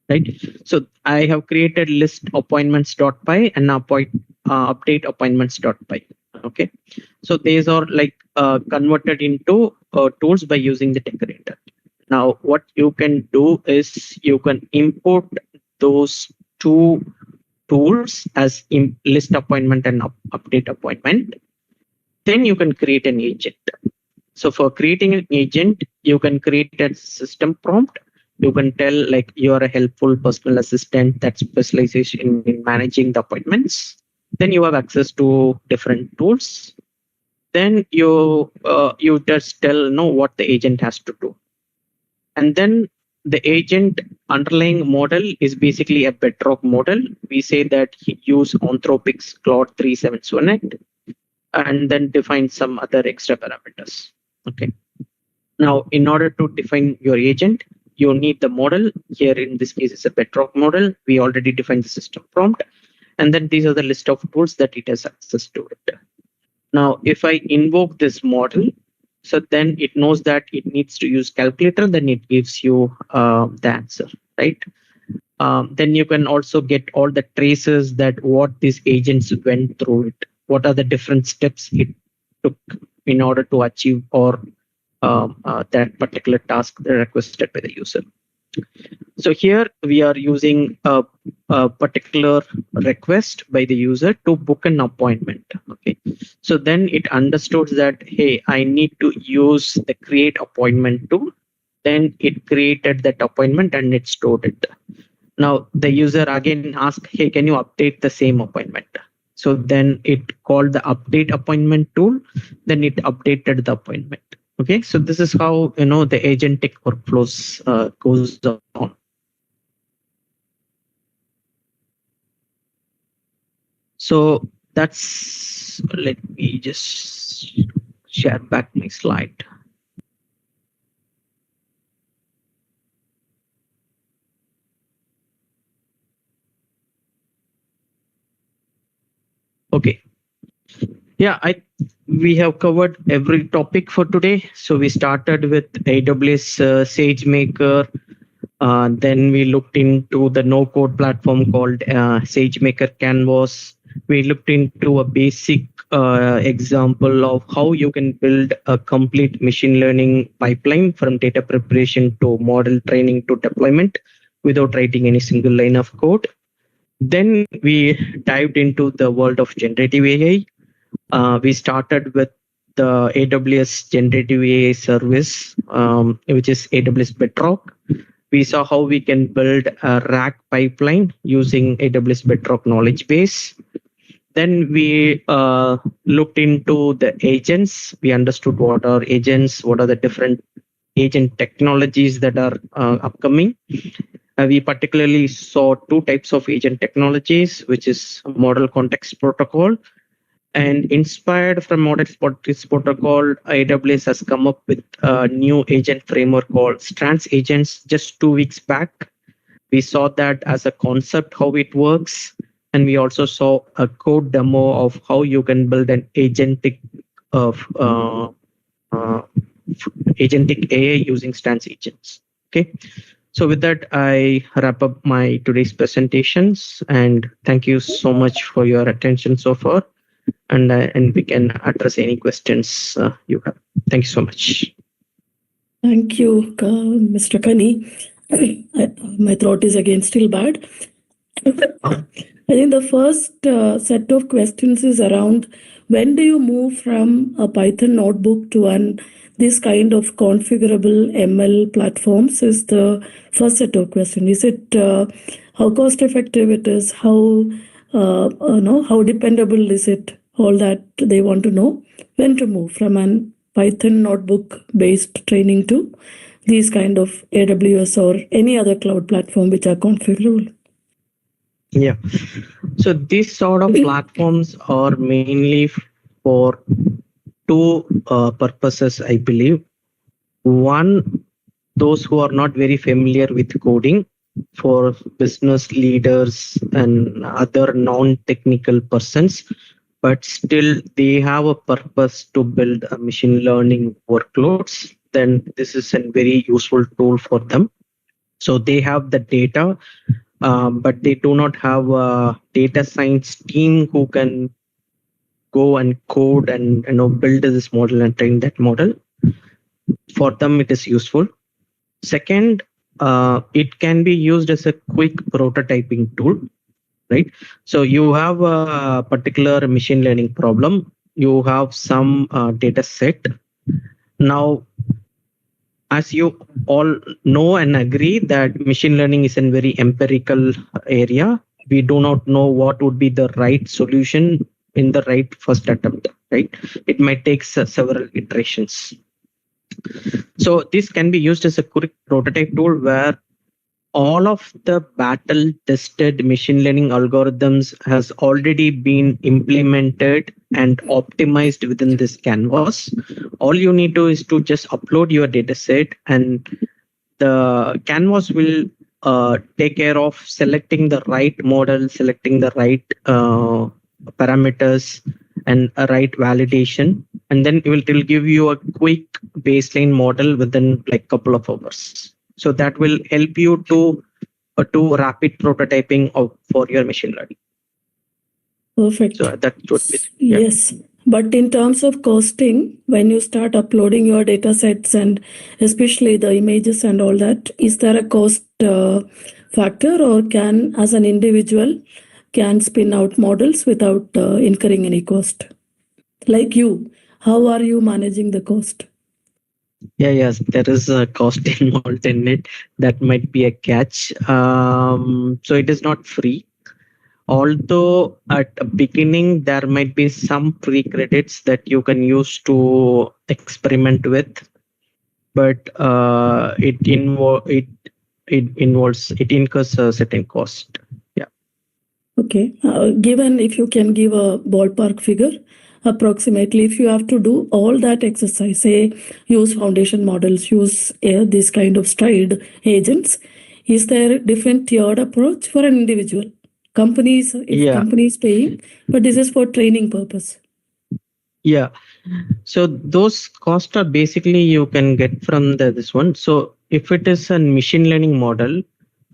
right? So I have created list appointments.py and update appointments.py. Okay, so these are like converted into tools by using the decorator. Now, what you can do is you can import those two tools as in list appointment and update appointment. Then you can create an agent. So for creating an agent, you can create a system prompt. You can tell like you are a helpful personal assistant that specializes in managing the appointments. Then you have access to different tools. Then you just tell no what the agent has to do. And then the agent underlying model is basically a Bedrock model. We say that he use Anthropic's Claude 3718 and then define some other extra parameters. Okay. Now, in order to define your agent, you need the model. Here in this case, it's a Bedrock model. We already defined the system prompt. And then these are the list of tools that it has access to it. Now, if I invoke this model, so then it knows that it needs to use calculator, then it gives you the answer, right? Then you can also get all the traces that what these agents went through it. What are the different steps it took in order to achieve or that particular task requested by the user. So here we are using a particular request by the user to book an appointment. Okay, so then it understood that, hey, I need to use the create appointment tool. Then it created that appointment and it stored it. Now the user again asked, hey, can you update the same appointment? So then it called the update appointment tool. Then it updated the appointment. Okay, so this is how the agentic workflows goes on. So that's, let me just share back my slide. Okay. Yeah, we have covered every topic for today. So we started with AWS SageMaker. Then we looked into the no-code platform called SageMaker Canvas. We looked into a basic example of how you can build a complete machine learning pipeline from data preparation to model training to deployment without writing any single line of code. Then we dived into the world of generative AI. We started with the AWS Generative AI service, which is AWS Bedrock. We saw how we can build a RAG pipeline using AWS Bedrock knowledge base. Then we looked into the agents. We understood what are agents, what are the different agent technologies that are upcoming. We particularly saw two types of agent technologies, which is model context protocol. And inspired from model context protocol, AWS has come up with a new agent framework called Strands Agents just 2 weeks back. We saw that as a concept, how it works. And we also saw a code demo of how you can build an agentic AI using Strands Agents. Okay. So with that, I wrap up my today's presentations, and thank you so much for your attention so far. And we can address any questions you have. Thank you so much. Thank you, Mr. Kani. My throat is again still bad. I think the first set of questions is around when do you move from a Python notebook to this kind of configurable ML platforms is the first set of questions. Is it how cost effective it is? How dependable is it? All that they want to know. When to move from an Python notebook based training to these kind of AWS or any other cloud platform which are configurable. Yeah. So these sort of platforms are mainly for two purposes, I believe. One, those who are not very familiar with coding, for business leaders and other non-technical persons, but still they have a purpose to build a machine learning workloads, then this is a very useful tool for them. So they have the data, but they do not have a data science team who can go and code and build this model and train that model. For them, it is useful. Second, it can be used as a quick prototyping tool, right? So you have a particular machine learning problem. You have some data set. Now, as you all know and agree that machine learning is a very empirical area, we do not know what would be the right solution in the right first attempt, right? It might take several iterations. So this can be used as a quick prototype tool where all of the battle tested machine learning algorithms has already been implemented and optimized within this canvas. All you need to is to just upload your data set, and the canvas will take care of selecting the right model, selecting the right parameters and a right validation, and then it will give you a quick baseline model within like couple of hours. So that will help you to rapid prototyping for your machine learning. Perfect. So that would be, yes. But in terms of costing, when you start uploading your data sets and especially the images and all that, is there a cost factor, or can, as an individual, can spin out models without incurring any cost? Like you, how are you managing the cost? Yes, there is a cost involved in it. That might be a catch. So it is not free. Although at the beginning, there might be some free credits that you can use to experiment with, but it incurs a certain cost. Yeah. Okay. Given, if you can give a ballpark figure, approximately, if you have to do all that exercise, say use foundation models, use this kind of stride agents, is there a different tiered approach for an individual? Companies, if companies paying, but this is for training purpose. Yeah. So those costs are basically you can get from this one. So if it is a machine learning model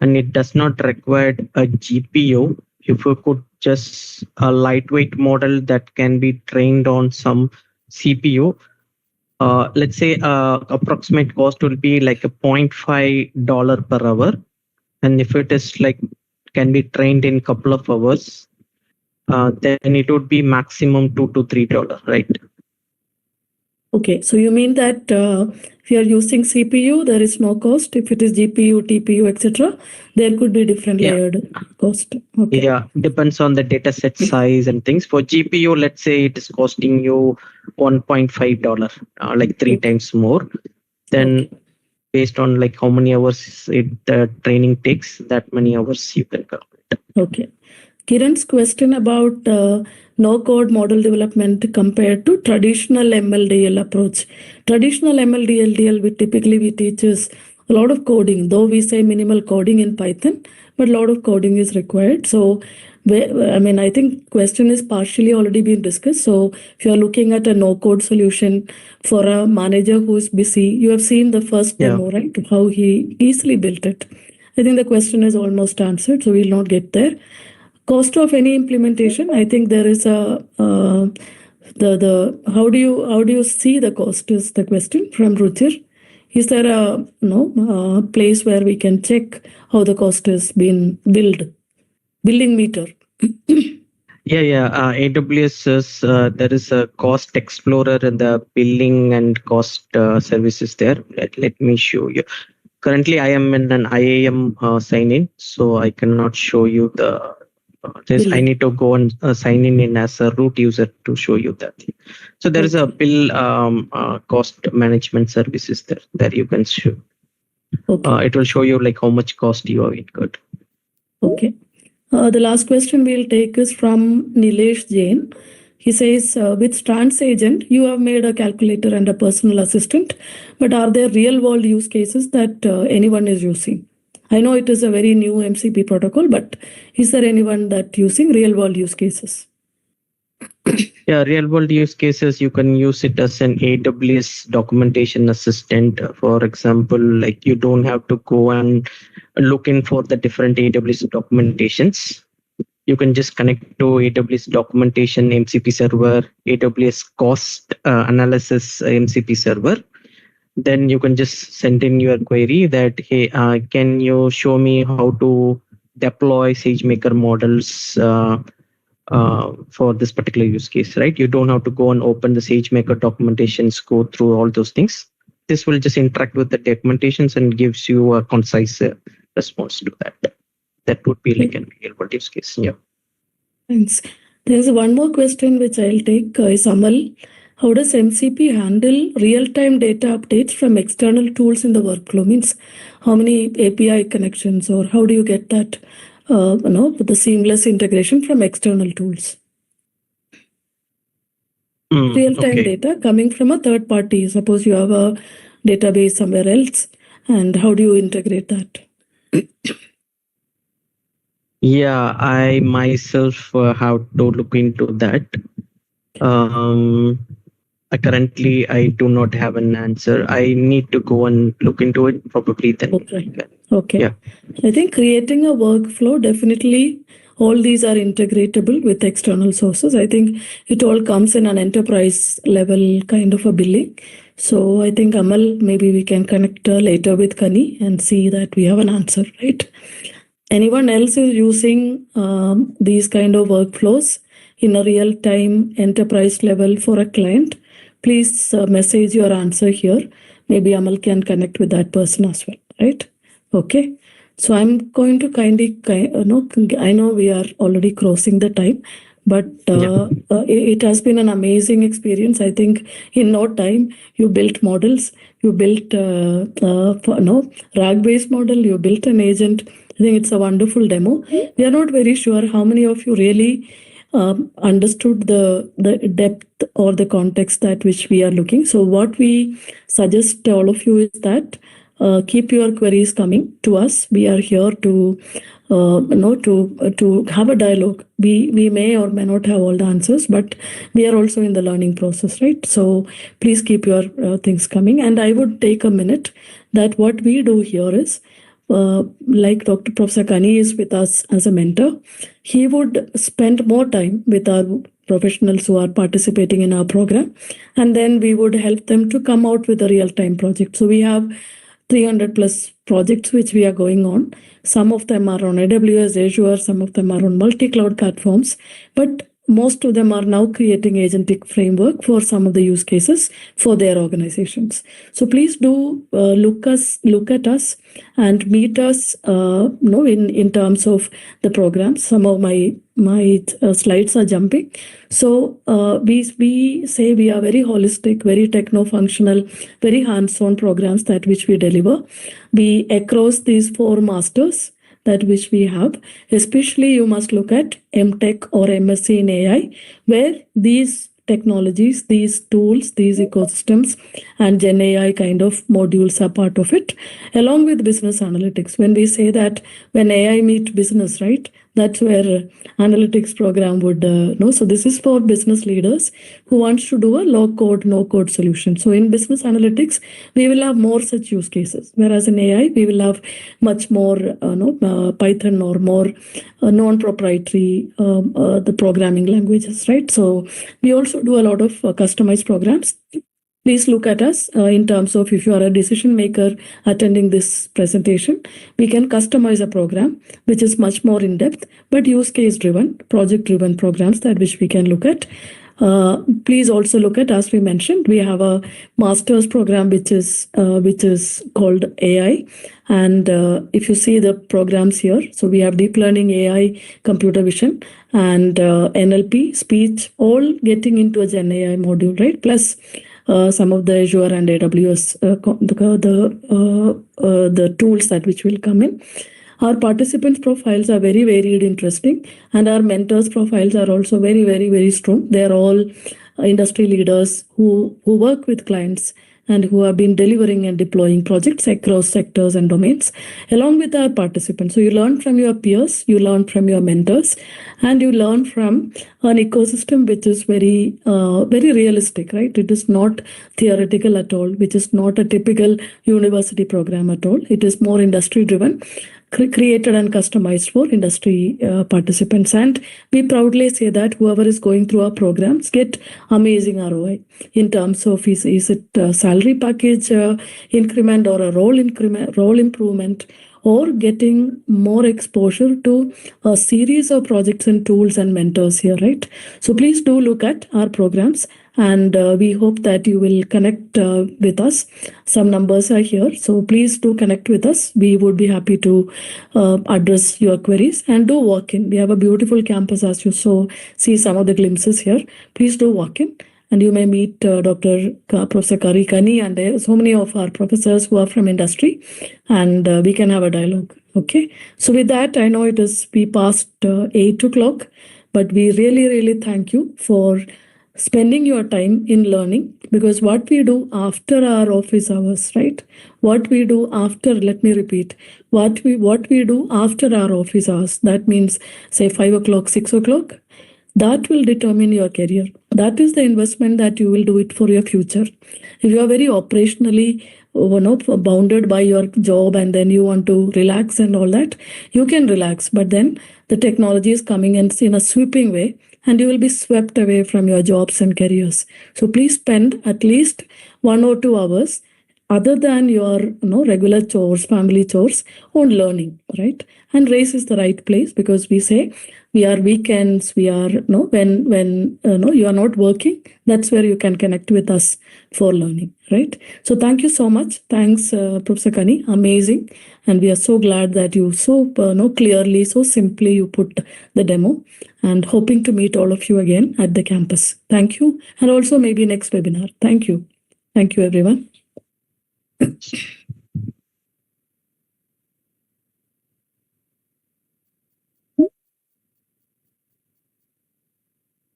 and it does not require a GPU, if you could just a lightweight model that can be trained on some CPU, let's say approximate cost will be like a $0.5 per hour. And if it is like can be trained in couple of hours, then it would be maximum $2 to $3, right? Okay, so you mean that if you are using CPU, there is no cost. If it is GPU, TPU, etc., there could be different layered cost. Okay. Yeah, depends on the data set size and things. For GPU, let's say it is costing you $1.5, like 3 times more. Then based on like how many hours the training takes, that many hours you can calculate. Okay. Kiran's question about no-code model development compared to traditional MLDL approach. Traditional MLDL, we teaches a lot of coding, though we say minimal coding in Python, but a lot of coding is required. So, I think question is partially already been discussed. So, if you are looking at a no-code solution for a manager who is busy, you have seen the first demo, right? How he easily built it. I think the question is almost answered, so we'll not get there. Cost of any implementation, I think there is a how do you see the cost is the question from Ruchir. Is there a place where we can check how the cost is being billing meter? AWS is there is a cost explorer in the billing and cost services there. Let me show you. Currently, I am in an IAM sign in, so I cannot show you the. I need to go and sign in as a root user to show you that. So there is a bill cost management services there you can show. It will show you like how much cost you have incurred. Okay. The last question we'll take is from Nilesh Jain. He says, with Trans Agent, you have made a calculator and a personal assistant, but are there real world use cases that anyone is using? I know it is a very new MCP protocol, but is there anyone that using real world use cases? Yeah, real world use cases, you can use it as an AWS documentation assistant. For example, like you don't have to go and look in for the different AWS documentations. You can just connect to AWS documentation MCP server, AWS cost analysis MCP server. Then you can just send in your query that, hey, can you show me how to deploy SageMaker models for this particular use case, right? You don't have to go and open the SageMaker documentations, go through all those things. This will just interact with the documentations and gives you a concise response to that. That would be like a real world use case. Yeah. Thanks. There's one more question which I'll take. Is Amal, how does MCP handle real-time data updates from external tools in the workflow? Means how many API connections, or how do you get that, with the seamless integration from external tools? Real-time data coming from a third party. Suppose you have a database somewhere else, and how do you integrate that? Yeah, I myself have to look into that. Currently, I do not have an answer. I need to go and look into it. Probably then. Okay. Yeah. I think creating a workflow, definitely all these are integratable with external sources. I think it all comes in an enterprise level kind of a billing. So I think Amal, maybe we can connect later with Kani and see that we have an answer, right? Anyone else is using these kind of workflows in a real-time enterprise level for a client? Please message your answer here. Maybe Amal can connect with that person as well, right? Okay. So I'm going to I know we are already crossing the time, but it has been an amazing experience. I think in no time you built models, you built RAG-based model, you built an agent. I think it's a wonderful demo. We are not very sure how many of you really understood the depth or the context at which we are looking. So what we suggest to all of you is that keep your queries coming to us. We are here to have a dialogue. We may or may not have all the answers, but we are also in the learning process, right? So please keep your things coming. And I would take a minute that what we do here is, like Dr. Professor Kani is with us as a mentor, he would spend more time with our professionals who are participating in our program, and then we would help them to come out with a real-time project. So we have 300 plus projects which we are going on. Some of them are on AWS, Azure, some of them are on multi-cloud platforms, but most of them are now creating agentic framework for some of the use cases for their organizations. So please do look at us and meet us in terms of the programs. Some of my slides are jumping. So we say we are very holistic, very techno-functional, very hands-on programs that which we deliver. We across these 4 masters that which we have, especially you must look at MTech or MSc in AI, where these technologies, these tools, these ecosystems and GenAI kind of modules are part of it, along with business analytics. When we say that when AI meet business, right, that's where analytics program would know. So this is for business leaders who wants to do a low code, no code solution. So in business analytics, we will have more such use cases. Whereas in AI, we will have much more Python or more non-proprietary the programming languages, right? So we also do a lot of customized programs. Please look at us in terms of if you are a decision maker attending this presentation, we can customize a program which is much more in depth, but use case driven, project driven programs that which we can look at. Please also look at, as we mentioned, we have a master's program which is called AI. And if you see the programs here, so we have deep learning, AI, computer vision, and NLP, speech, all getting into a GenAI module, right? Plus some of the Azure and AWS, the tools that which will come in. Our participants' profiles are very varied, interesting, and our mentors' profiles are also very, very, very strong. They are all industry leaders who work with clients and who have been delivering and deploying projects across sectors and domains, along with our participants. So you learn from your peers, you learn from your mentors, and you learn from an ecosystem which is very, very realistic, right? It is not theoretical at all, which is not a typical university program at all. It is more industry driven, created and customized for industry participants. And we proudly say that whoever is going through our programs get amazing ROI in terms of is it a salary package increment or a role improvement, or getting more exposure to a series of projects and tools and mentors here, right? So please do look at our programs, and we hope that you will connect with us. Some numbers are here, so please do connect with us. We would be happy to address your queries, and do walk in. We have a beautiful campus, as you see some of the glimpses here. Please do walk in, and you may meet Professor Kani and so many of our professors who are from industry, and we can have a dialogue. Okay. So with that, I know it is past 8 o'clock, but we really, really thank you for spending your time in learning, because what we do after our office hours, right? What we do after, let me repeat, what we do after our office hours, that means say 5 o'clock, 6 o'clock, that will determine your career. That is the investment that you will do it for your future. If you are very operationally bounded by your job and then you want to relax and all that, you can relax. But then the technology is coming in a sweeping way, and you will be swept away from your jobs and careers. So please spend at least 1 or 2 hours other than your regular chores, family chores, on learning, right? And race is the right place, because we say we are weekends, we are when you are not working, that's where you can connect with us for learning, right? So thank you so much. Thanks, Professor Kani, amazing. And we are so glad that you so clearly, so simply you put the demo, and hoping to meet all of you again at the campus. Thank you. And also maybe next webinar. Thank you. Thank you, everyone.